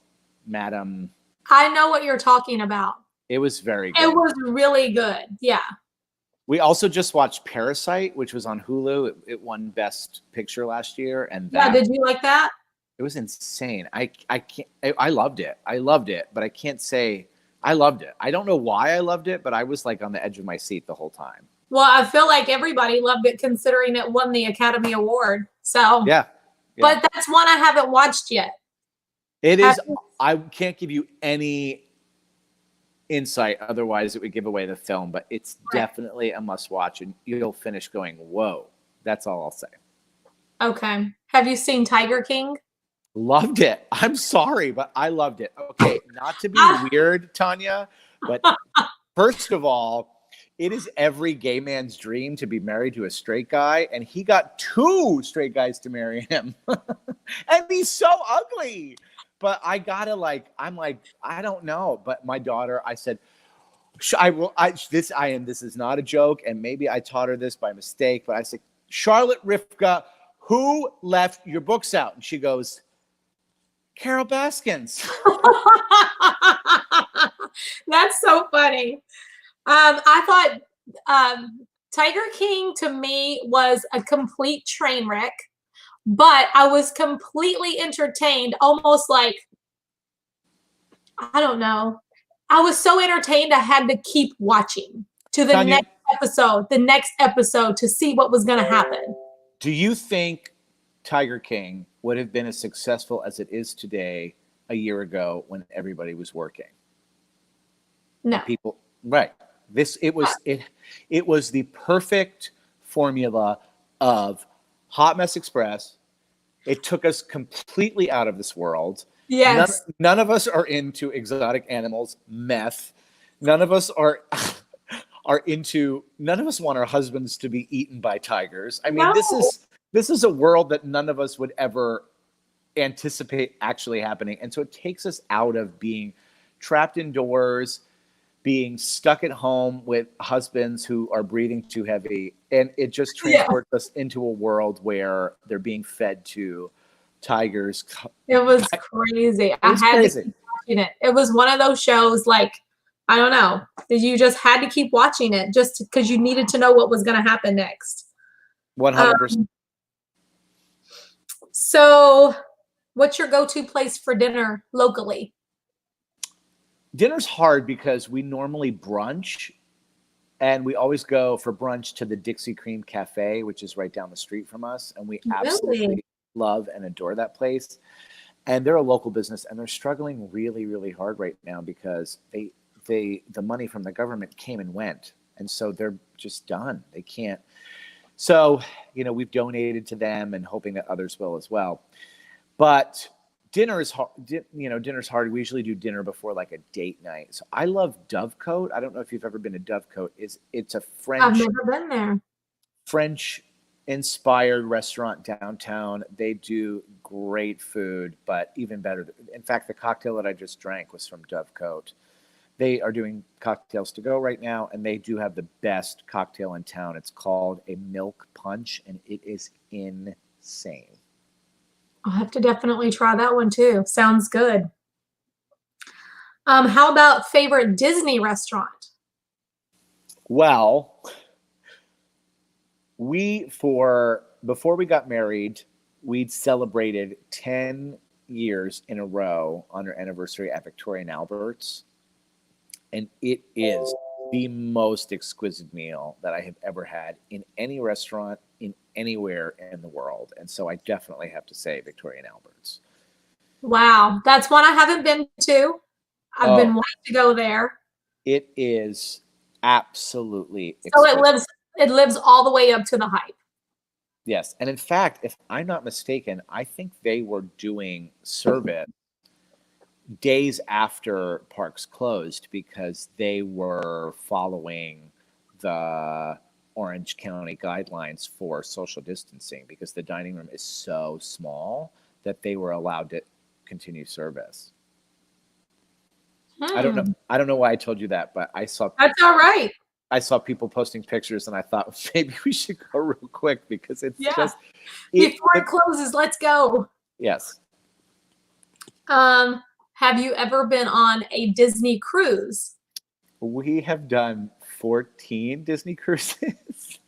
Madam. I know what you're talking about. It was very It good. was really good. Yeah. We also just watched Parasite, which was on Hulu. It won Best Picture last year, and Yeah. Did you like that? it was insane. I can't. I loved it. I loved it, but I can't say I loved it. I don't know why I loved it, but I was like on the edge of my seat the whole time. Well, I feel like everybody loved it considering it won the Academy Award. So, Yeah. But that's one I haven't watched yet. It is. I can't give you any insight, otherwise it would give away the film. But it's definitely a must-watch, and you'll finish going, "Whoa!" That's all I'll say. Okay. Have you seen Tiger King? Loved it. I'm sorry, but I loved it. Okay, not to be weird, Tanya, but first of all, it is every gay man's dream to be married to a straight guy, and he got 2 straight guys to marry him. And he's so ugly. But I gotta I'm like, I don't know. But my daughter, I said, this is not a joke, and maybe I taught her this by mistake, but I said, Charlotte Rivka, who left your books out? And she goes, Carol Baskins. That's so funny. I thought Tiger King to me was a complete train wreck, but I was completely entertained, almost like, I don't know. I was so entertained I had to keep watching to the next episode to see what was going to happen. Do you think Tiger King would have been as successful as it is today a year ago when everybody was working? No. People, right. It was the perfect formula of Hot Mess Express. It took us completely out of this world. Yes. None of us are into exotic animals, meth. None of us are none of us want our husbands to be eaten by tigers. I mean, No. This is a world that none of us would ever anticipate actually happening. And so it takes us out of being trapped indoors, being stuck at home with husbands who are breathing too heavy. And it just transports us into a world where they're being fed to tigers. It was crazy. I had to keep watching it. It was one of those shows, like, I don't know. You just had to keep watching it just because you needed to know what was going to happen next. 100%. So what's your go-to place for dinner locally? Dinner's hard because we normally brunch, and we always go for brunch to the Dixie Cream Cafe, which is right down the street from us. And we absolutely love and adore that place. And they're a local business, and they're struggling really, really hard right now because the money from the government came and went. And so they're just done. They can't. So, we've donated to them and hoping that others will as well. But dinner is hard. Dinner's hard. We usually do dinner before like a date night. So I love Dovecote. I don't know if you've ever been to Dovecote. It's a French. I've never been there. French inspired restaurant downtown. They do great food, but even better. In fact, the cocktail that I just drank was from Dovecote. They are doing cocktails to go right now, and they do have the best cocktail in town. It's called a milk punch, and it is insane. I'll have to definitely try that one too. Sounds good. How about favorite Disney restaurant? Well, before we got married, we'd celebrated 10 years in a row on our anniversary at Victoria and Albert's. And it is the most exquisite meal that I have ever had in any restaurant in anywhere in the world. And so I definitely have to say Victoria and Albert's. Wow. That's one I haven't been to. I've been wanting to go there. It is absolutely exquisite. So it lives all the way up to the hype. Yes. And in fact, if I'm not mistaken, I think they were doing service days after parks closed because they were following the Orange County guidelines for social distancing because the dining room is so small that they were allowed to continue service. I don't know. Hmm. I don't know why I told you that, but That's all right. I saw people posting pictures, and I thought maybe we should go real quick because it's Yeah. just Before it closes, let's go. yes. Have you ever been on a Disney cruise? We have done 14 Disney cruises.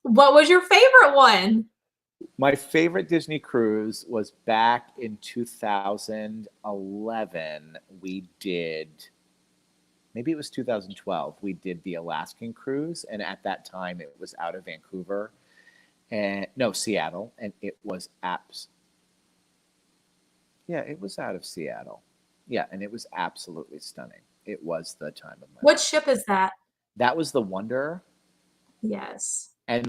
What was your favorite one? My favorite Disney cruise was back in 2011. We did, maybe it was 2012. We did the Alaskan cruise, and at that time it was out of Vancouver and no, Seattle, and it was it was out of Seattle. Yeah, and it was absolutely stunning. It was the time of my What life. ship is that? That was the Wonder, Yes. and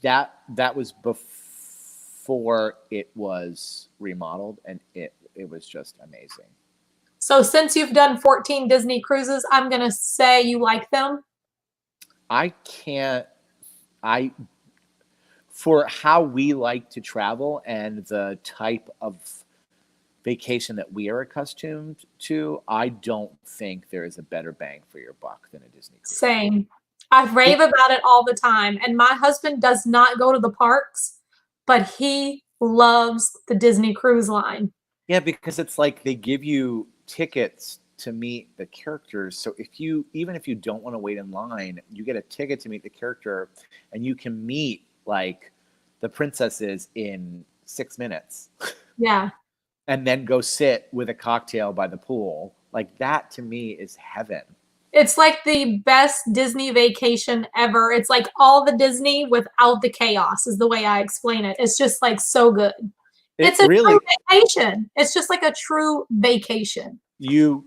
that was before it was remodeled, and it was just amazing. So since you've done 14 Disney cruises, I'm going to say you like them. For how we like to travel and the type of vacation that we are accustomed to, I don't think there is a better bang for your buck than a Disney cruise. Same. I rave about it all the time. And my husband does not go to the parks, but he loves the Disney Cruise Line. Yeah, because it's like they give you tickets to meet the characters. So even if you don't want to wait in line, you get a ticket to meet the character, and you can meet like the princesses in 6 minutes. Yeah. And then go sit with a cocktail by the pool. Like that to me is heaven. It's like the best Disney vacation ever. It's like all the Disney without the chaos is the way I explain it. It's just like so good. It's a true vacation. It's just like a true vacation. You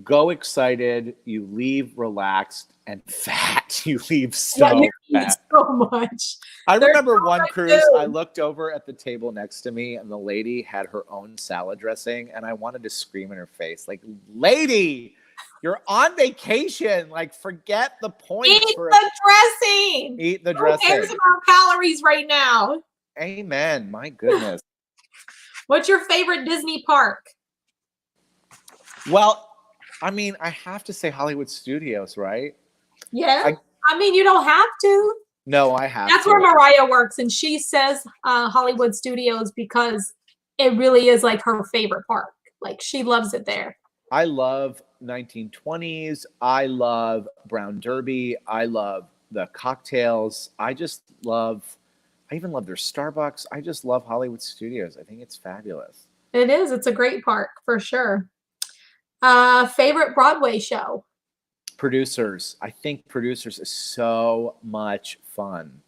go excited, you leave relaxed and fat. You leave so you fat. Eat so much. I remember one cruise, I looked over at the table next to me, and the lady had her own salad dressing, and I wanted to scream in her face, like, lady, you're on vacation. Like, forget the point. Eat the dressing. Eat the dressing. Who cares about calories right now? Amen. My goodness. What's your favorite Disney park? Well, I mean, I have to say Hollywood Studios, right? Yeah. I mean, you don't have to. No, I have That's to. where Mariah works, and she says Hollywood Studios because it really is like her favorite park. Like she loves it there. I love 1920s. I love Brown Derby. I love the cocktails. I even love their Starbucks. I just love Hollywood Studios. I think it's fabulous. It is. It's a great park for sure. Favorite Broadway show? Producers. I think Producers is so much fun.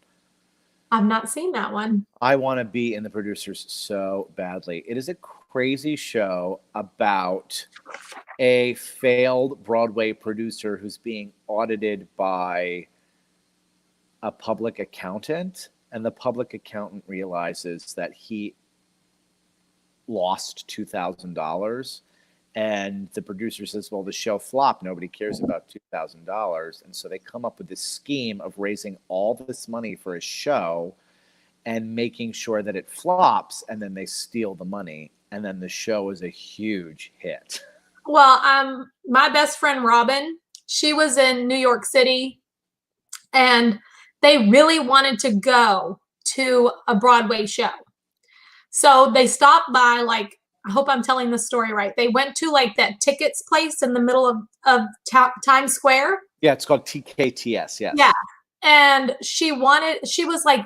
I've not seen that one. I want to be in the Producers so badly. It is a crazy show about a failed Broadway producer who's being audited by a public accountant, and the public accountant realizes that he lost $2,000. And the producer says, well, the show flopped. Nobody cares about $2,000. And so they come up with this scheme of raising all this money for a show and making sure that it flops. And then they steal the money. And then the show is a huge hit. Well, my best friend, Robin, she was in New York City, and they really wanted to go to a Broadway show. So they stopped by, like, I hope I'm telling the story right. They went to like that tickets place in the middle of Times Square. Yeah, it's called TKTS. Yes. Yeah. And she was like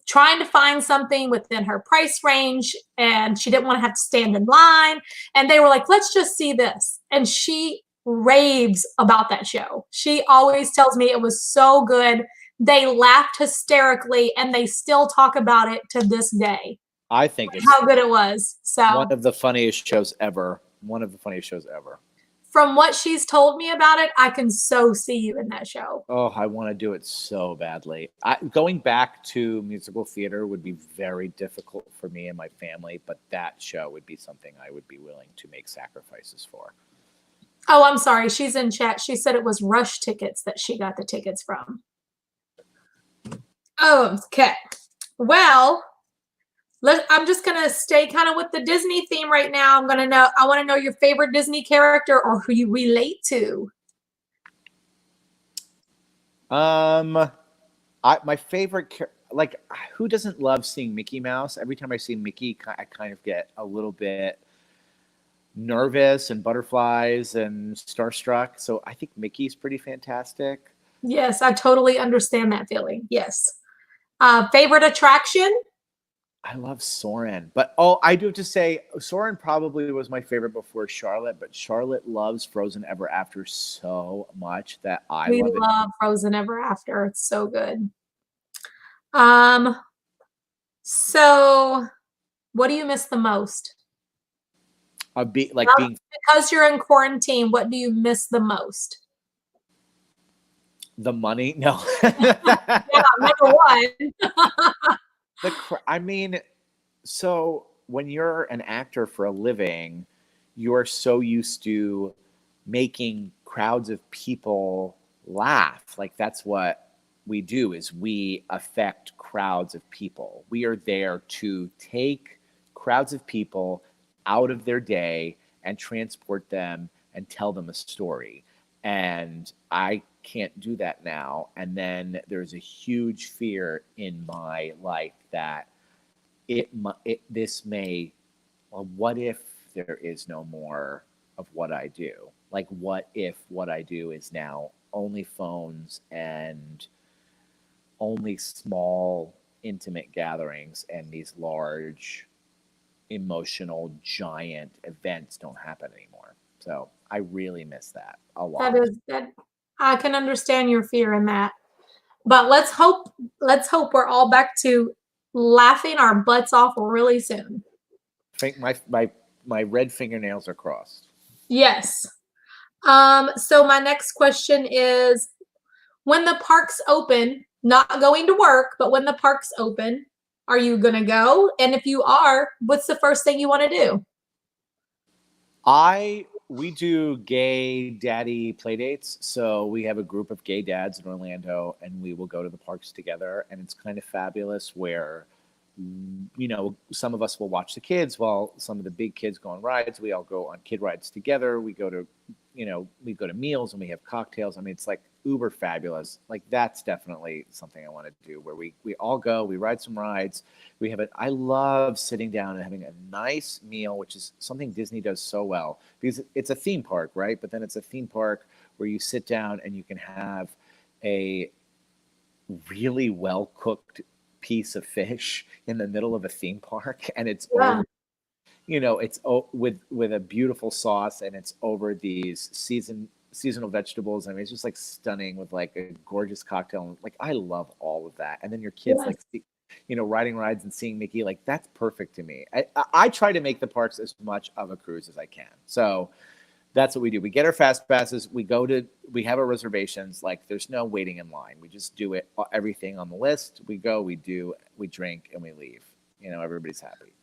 trying to find something within her price range, and she didn't want to have to stand in line. And they were like, let's just see this. And she raves about that show. She always tells me it was so good. They laughed hysterically, and they still talk about it to this day. I think it's how good it was. So one of the funniest shows ever. One of the funniest shows ever. From what she's told me about it, I can so see you in that show. Oh, I want to do it so badly. Going back to musical theater would be very difficult for me and my family, but that show would be something I would be willing to make sacrifices for. Oh, I'm sorry. She's in chat. She said it was Rush Tickets that she got the tickets from. Oh, okay. Well, I'm just gonna stay kind of with the Disney theme right now. I want to know your favorite Disney character or who you relate to. My favorite, like, who doesn't love seeing Mickey Mouse? Every time I see Mickey, I kind of get a little bit nervous and butterflies and starstruck. So I think Mickey's pretty fantastic. Yes, I totally understand that feeling. Yes. Favorite attraction? I love Soren, but I do have to say Soren probably was my favorite before Charlotte, but Charlotte loves Frozen Ever After so much that I We love it. love Frozen Ever After. It's so good. Um, so what do you miss the most? Being Because you're in quarantine, what do you miss the most? the money. No. Yeah, number one. I mean, so when you're an actor for a living, you're so used to making crowds of people laugh. Like that's what we do is we affect crowds of people. We are there to take crowds of people out of their day and transport them and tell them a story. And I can't do that now. And then there's a huge fear in my life that this may, well, what if there is no more of what I do? Like, what if what I do is now only phones and only small, intimate gatherings, and these large, emotional, giant events don't happen anymore? So I really miss that a lot. That I can understand your fear in that. But let's hope we're all back to laughing our butts off really soon. I think my red fingernails are crossed. Yes. So my next question is, when the parks open, not going to work, but when the parks open, are you gonna go? And if you are, what's the first thing you want to do? We do gay daddy play dates. So we have a group of gay dads in Orlando and we will go to the parks together. And it's kind of fabulous where, some of us will watch the kids while some of the big kids go on rides. We all go on kid rides together. We go to meals and we have cocktails. I mean, it's like uber fabulous. Like that's definitely something I want to do where we all go, we ride some rides. I love sitting down and having a nice meal, which is something Disney does so well because it's a theme park, right? But then it's a theme park where you sit down and you can have a really well cooked piece of fish in the middle of a theme park, and it's over, it's with a beautiful sauce, and it's over these seasonal vegetables. I mean, it's just like stunning with like a gorgeous cocktail. Like I love all of that. And then your kids riding rides and seeing Mickey, like that's perfect to me. I try to make the parks as much of a cruise as I can. So that's what we do. We get our fast passes. We have our reservations. Like there's no waiting in line. We just do it. Everything on the list. We go, we drink, and we leave. Everybody's happy.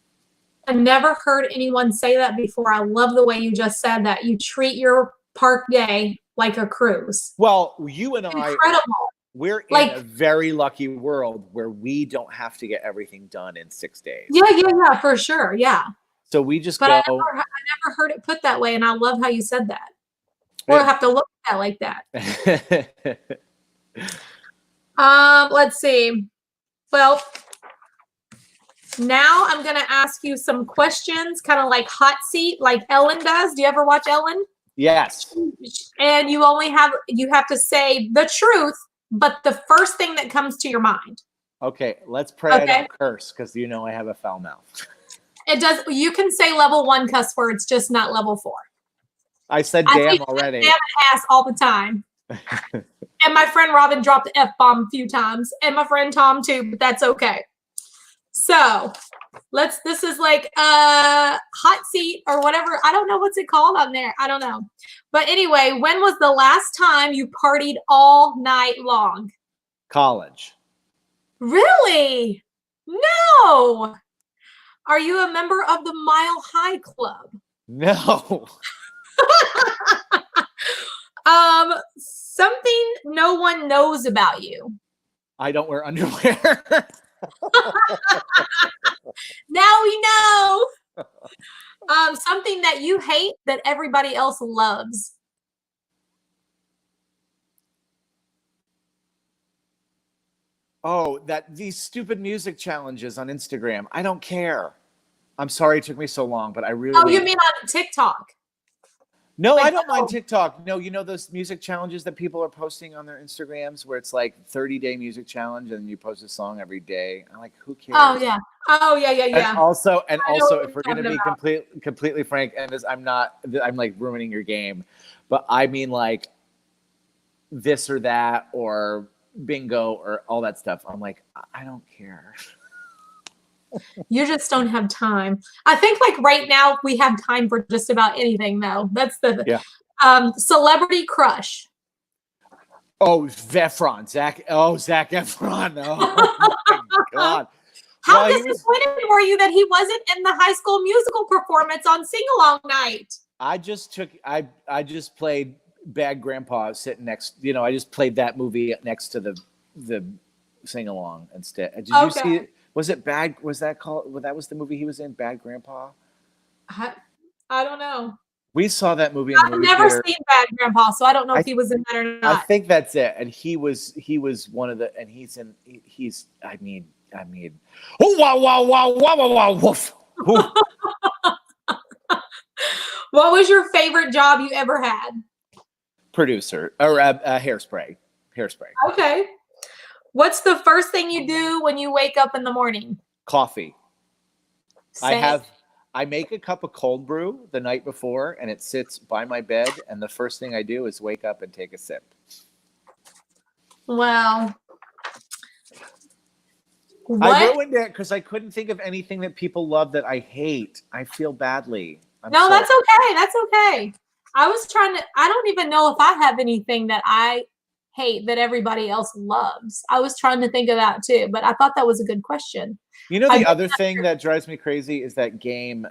I've never heard anyone say that before. I love the way you just said that. You treat your park day like a cruise. Well, you and Incredible. We're in a very lucky world where we don't have to get everything done in 6 days. Yeah, for sure. Yeah. So we just go. I never heard it put that way, and I love how you said that. We'll have to look at that like that. Let's see. Well, now I'm going to ask you some questions, kind of like hot seat, like Ellen does. Do you ever watch Ellen? Yes. And you have to say the truth, but the first thing that comes to your mind. Okay, let's pray I don't curse because I have a foul mouth. It does. You can say level 1 cuss words, just not level 4. I said damn already. Damn and ass all the time. And my friend Robin dropped the F-bomb a few times, and my friend Tom too, but that's okay. So this is like a hot seat or whatever. I don't know what's it called on there. I don't know. But anyway, when was the last time you partied all night long? College. Really? No. Are you a member of the Mile High Club? No. Something no one knows about you. I don't wear underwear. Now we know. Something that you hate that everybody else loves. Oh, these stupid music challenges on Instagram. I don't care. I'm sorry it took me so long, but I really. Oh, you mean on TikTok? No, Like, I don't mind TikTok. No, you know those music challenges that people are posting on their Instagrams where it's like 30-day music challenge and you post a song every day. I'm like, who cares? Oh yeah. Oh yeah, yeah, And yeah. also, I know if what we're you're going to be talking completely frank, and this, I'm like ruining your game, but I mean like this or that or bingo or all that stuff. I'm like, I don't care. You just don't have time. I think like right now we have time for just about anything though. That's the Yeah. Celebrity crush. Oh, Efron, Zac Efron. Oh my God. How Well, disappointed were you that he wasn't in the High School Musical performance on Sing Along Night? I just played Bad Grandpa sitting next. I just played that movie next to the sing along instead. Did you see it? Was it Bad? Was that called? Well, that was the movie he was in, Bad Grandpa. I don't know. We saw that movie in the movie never theater. seen Bad Grandpa, so I don't know if he was in that or not. I think that's it. And he was one of the. And he's in. He's. I mean. Oh wow wow wow wow wow wow woof. What was your favorite job you ever had? Producer or hairspray. Okay. What's the first thing you do when you wake up in the morning? Coffee. I make a cup of cold brew the night before and it sits by my bed. And the first thing I do is wake up and take a sip. Well, I ruined it because I couldn't think of anything that people love that I hate. I feel badly. That's okay. That's okay. I don't even know if I have anything that I hate that everybody else loves. I was trying to think of that too, but I thought that was a good question. The other thing that drives me crazy is that game,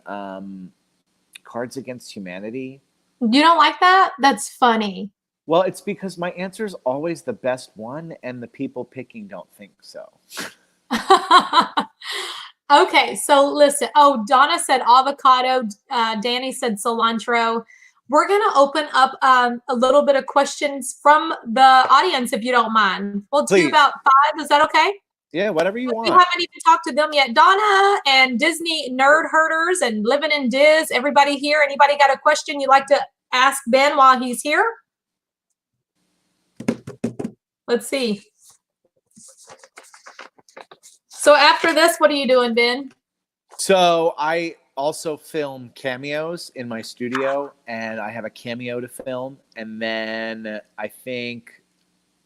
Cards Against Humanity. You don't like that? That's funny. Well, it's because my answer is always the best one, and the people picking don't think so. Okay, so listen. Oh, Donna said avocado. Danny said cilantro. We're going to open up a little bit of questions from the audience, if you don't mind. We'll do about 5. Is that okay? Yeah, whatever you want. We haven't even talked to them yet. Donna and Disney Nerd Herders and Living in Diz, everybody here, anybody got a question you'd like to ask Ben while he's here? Let's see. So after this, what are you doing, Ben? So I also film cameos in my studio, and I have a cameo to film, and then I think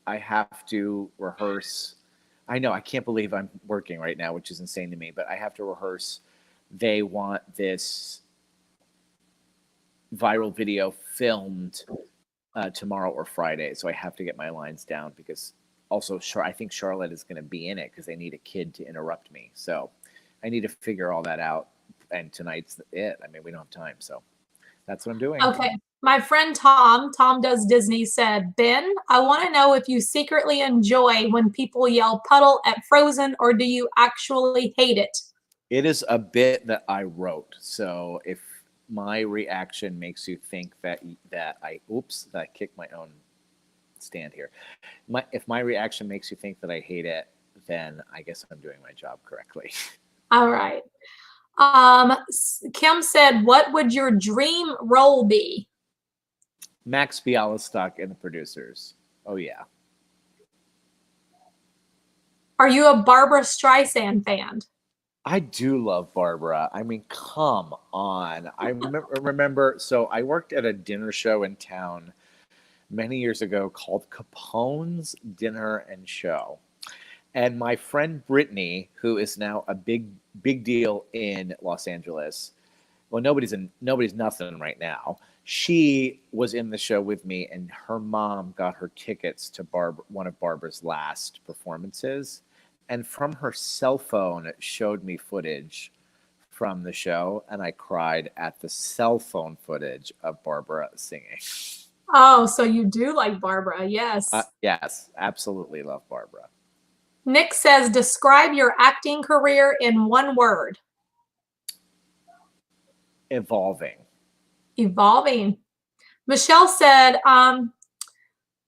I have to rehearse. I know, I can't believe I'm working right now, which is insane to me, but I have to rehearse. They want this viral video filmed tomorrow or Friday, so I have to get my lines down because also I think Charlotte is going to be in it because they need a kid to interrupt me. So I need to figure all that out, and tonight's it. I mean, we don't have time, so that's what I'm doing. Okay. My friend Tom does Disney, said, Ben, I want to know if you secretly enjoy when people yell puddle at Frozen, or do you actually hate it? It is a bit that I wrote. So if my reaction makes you think that I kicked my own stand here. If my reaction makes you think that I hate it, then I guess I'm doing my job correctly. All right. Kim said, what would your dream role be? Max Bialystock in The Producers. Oh, yeah. Are you a Barbra Streisand fan? I do love Barbara. I mean, come on. I remember, so I worked at a dinner show in town many years ago called Capone's Dinner and Show. And my friend Brittany, who is now a big deal in Los Angeles, well, nobody's nothing right now. She was in the show with me, and her mom got her tickets to one of Barbara's last performances. And from her cell phone, it showed me footage from the show, and I cried at the cell phone footage of Barbara singing. Oh, so you do like Barbara, yes. Yes, absolutely love Barbara. Nick says, describe your acting career in one word. Evolving. Evolving. Michelle said,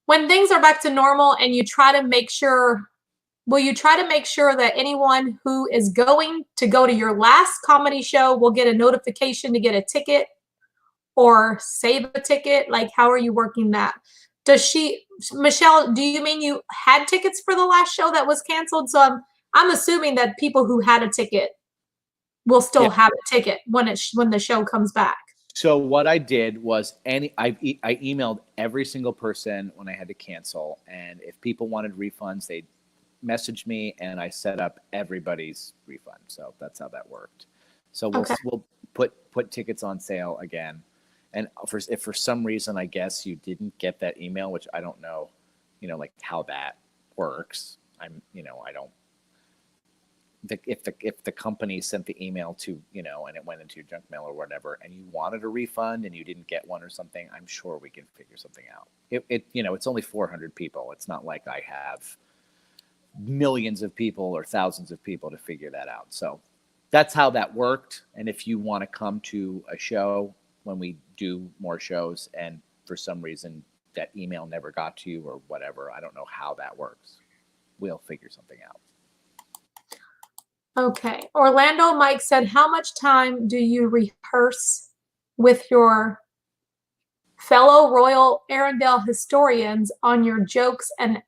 when things are back to normal and you try to make sure, will you try to make sure that anyone who is going to go to your last comedy show will get a notification to get a ticket or save a ticket? Like, how are you working that? Michelle, do you mean you had tickets for the last show that was canceled? So I'm assuming that people who had a ticket will still have a ticket when the show comes back. So what I did was I emailed every single person when I had to cancel, and if people wanted refunds, they'd message me, and I set up everybody's refund. So that's how that worked. So we'll put tickets on sale again. And if for some reason, I guess you didn't get that email, which I don't know, like how that works. I don't. If the company sent the email to, and it went into your junk mail or whatever, and you wanted a refund and you didn't get one or something, I'm sure we can figure something out. It's only 400 people. It's not like I have millions of people or thousands of people to figure that out. So that's how that worked. And if you want to come to a show when we do more shows and for some reason that email never got to you or whatever, I don't know how that works. We'll figure something out. Okay. Orlando Mike said, how much time do you rehearse with your fellow Royal Arundel historians on your jokes and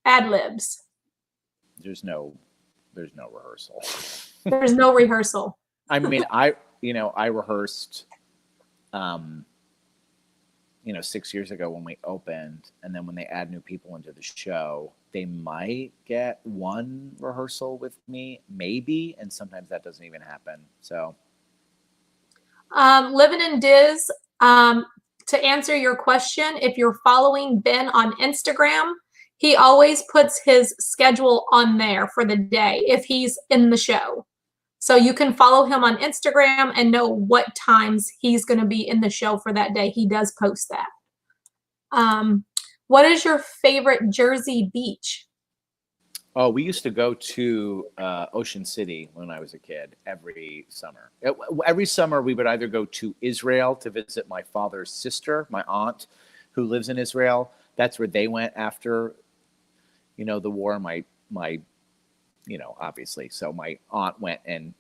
ad libs? There's no rehearsal. There's no rehearsal. I mean, I rehearsed, 6 years ago when we opened, and then when they add new people into the show, they might get one rehearsal with me, maybe, and sometimes that doesn't even happen. So, Living in Diz, to answer your question, if you're following Ben on Instagram, he always puts his schedule on there for the day if he's in the show. So you can follow him on Instagram and know what times he's going to be in the show for that day. He does post that. What is your favorite Jersey beach? Oh, we used to go to Ocean City when I was a kid every summer. Every summer we would either go to Israel to visit my father's sister, my aunt, who lives in Israel. That's where they went after, the war. My obviously. So my aunt went and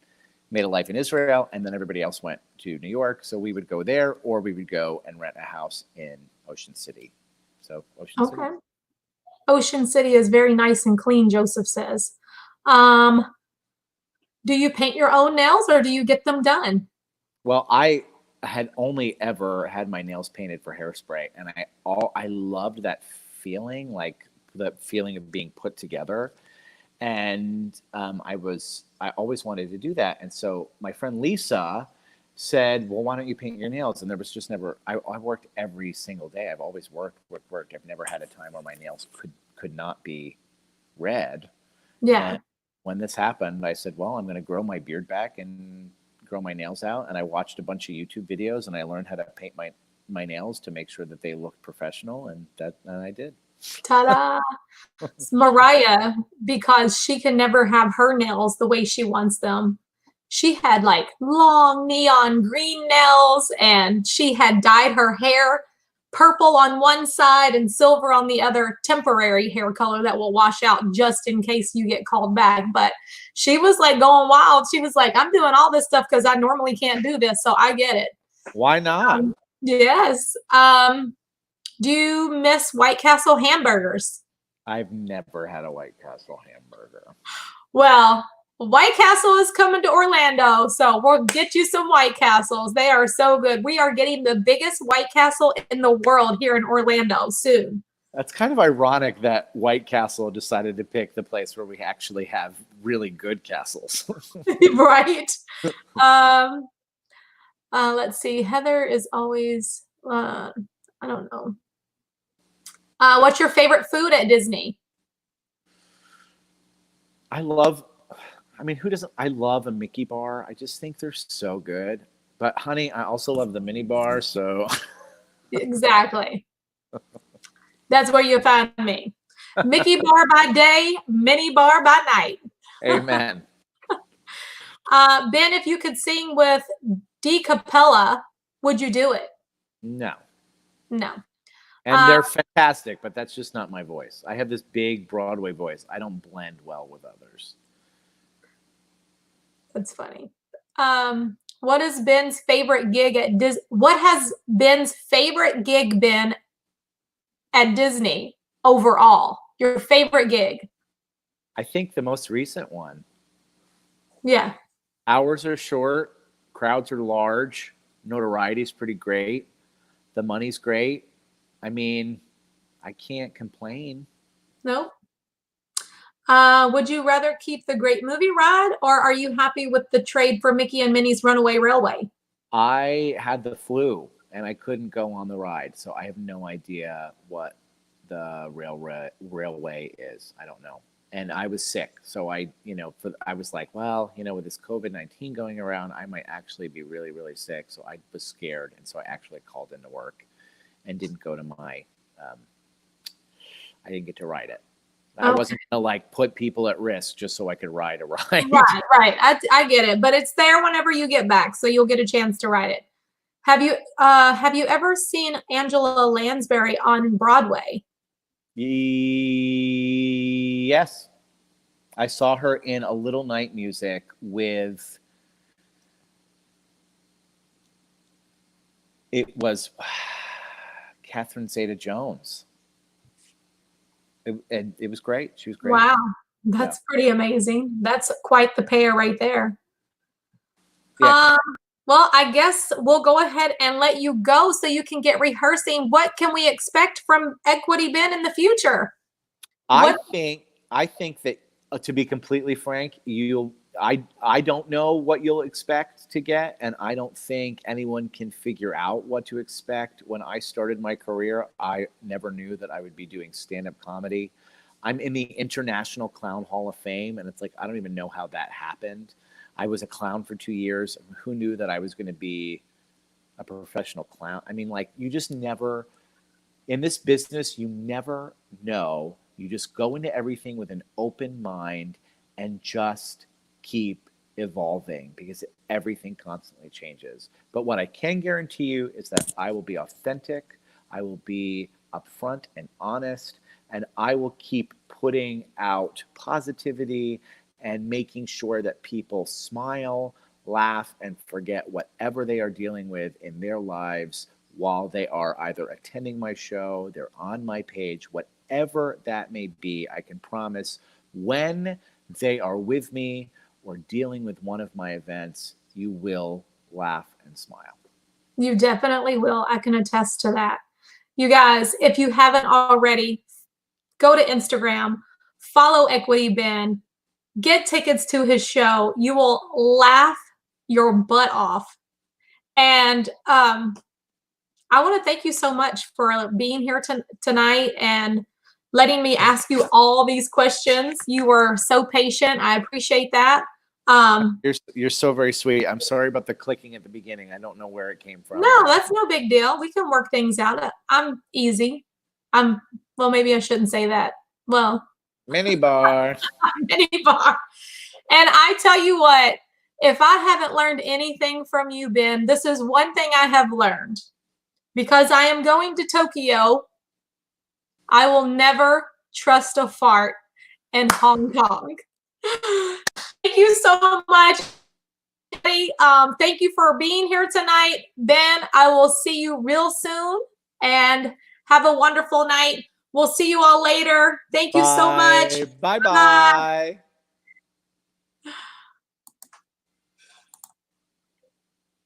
made a life in Israel, and then everybody else went to New York. So we would go there, or we would go and rent a house in Ocean City. So Ocean City. Okay. Ocean City is very nice and clean, Joseph says. Do you paint your own nails or do you get them done? Well, I had only ever had my nails painted for Hairspray, and I loved that feeling, like the feeling of being put together. And I always wanted to do that. And so my friend Lisa said, well, why don't you paint your nails? And there was just never, I worked every single day. I've always worked. I've never had a time where my nails could not be red. Yeah. And when this happened, I said, well, I'm going to grow my beard back and grow my nails out. And I watched a bunch of YouTube videos and I learned how to paint my nails to make sure that they looked professional. And I did. Ta-da! It's Mariah, because she can never have her nails the way she wants them. She had like long neon green nails, and she had dyed her hair purple on one side and silver on the other, temporary hair color that will wash out just in case you get called back. But she was like going wild. She was like, I'm doing all this stuff because I normally can't do this, so I get it. Why not? Yes. Do you miss White Castle hamburgers? I've never had a White Castle hamburger. Well, White Castle is coming to Orlando, so we'll get you some White Castles. They are so good. We are getting the biggest White Castle in the world here in Orlando soon. That's kind of ironic that White Castle decided to pick the place where we actually have really good castles. Right. Let's see. Heather is always, I don't know. What's your favorite food at Disney? I love a Mickey bar. I just think they're so good. But honey, I also love the mini bar, so. Exactly. That's where you find me. Mickey bar by day, mini bar by night. Amen. Ben, if you could sing with D Capella, would you do it? No. No. And they're fantastic, but that's just not my voice. I have this big Broadway voice. I don't blend well with others. That's funny. What is Ben's favorite gig at Disney? What has Ben's favorite gig been at Disney overall? Your favorite gig? I think the most recent one. Yeah. Hours are short, crowds are large, notoriety is pretty great, the money's great. I mean, I can't complain. No. Would you rather keep the Great Movie Ride, or are you happy with the trade for Mickey and Minnie's Runaway Railway? I had the flu and I couldn't go on the ride, so I have no idea what the railway is. I don't know. And I was sick, so I was like, well, with this COVID-19 going around, I might actually be really, really sick. So I was scared, and so I actually called into work and didn't go to my. I didn't get to ride it. I wasn't gonna put people at risk just so I could ride a ride. Right. I get it, but it's there whenever you get back, so you'll get a chance to ride it. Have you ever seen Angela Lansbury on Broadway? Yes. I saw her in A Little Night Music with, it was Catherine Zeta-Jones. It was great. She was great. Wow. That's pretty amazing. That's quite the pair right there. Yeah. Well, I guess we'll go ahead and let you go so you can get rehearsing. What can we expect from Equity Ben in the future? I think that, to be completely frank, I don't know what you'll expect to get, and I don't think anyone can figure out what to expect. When I started my career, I never knew that I would be doing stand-up comedy. I'm in the International Clown Hall of Fame, and it's like, I don't even know how that happened. I was a clown for 2 years. Who knew that I was going to be a professional clown? I mean, you just never, in this business, you never know. You just go into everything with an open mind and just keep evolving, because everything constantly changes. But what I can guarantee you is that I will be authentic, I will be upfront and honest, and I will keep putting out positivity and making sure that people smile, laugh, and forget whatever they are dealing with in their lives while they are either attending my show, they're on my page, whatever that may be. I can promise, when they are with me or dealing with one of my events, you will laugh and smile. You definitely will. I can attest to that. You guys, if you haven't already, go to Instagram, follow Equity Ben, get tickets to his show. You will laugh your butt off. And I want to thank you so much for being here tonight and letting me ask you all these questions. You were so patient. I appreciate that. You're so very sweet. I'm sorry about the clicking at the beginning. I don't know where it came from. No, that's no big deal. We can work things out. I'm easy. Well, maybe I shouldn't say that. Well, mini bar. Mini bar. And I tell you what, if I haven't learned anything from you, Ben, this is one thing I have learned. Because I am going to Tokyo, I will never trust a fart in Hong Kong. Thank you so much. Thank you for being here tonight. Ben, I will see you real soon, and have a wonderful night. We'll see you all later. Thank you so much. Bye-bye.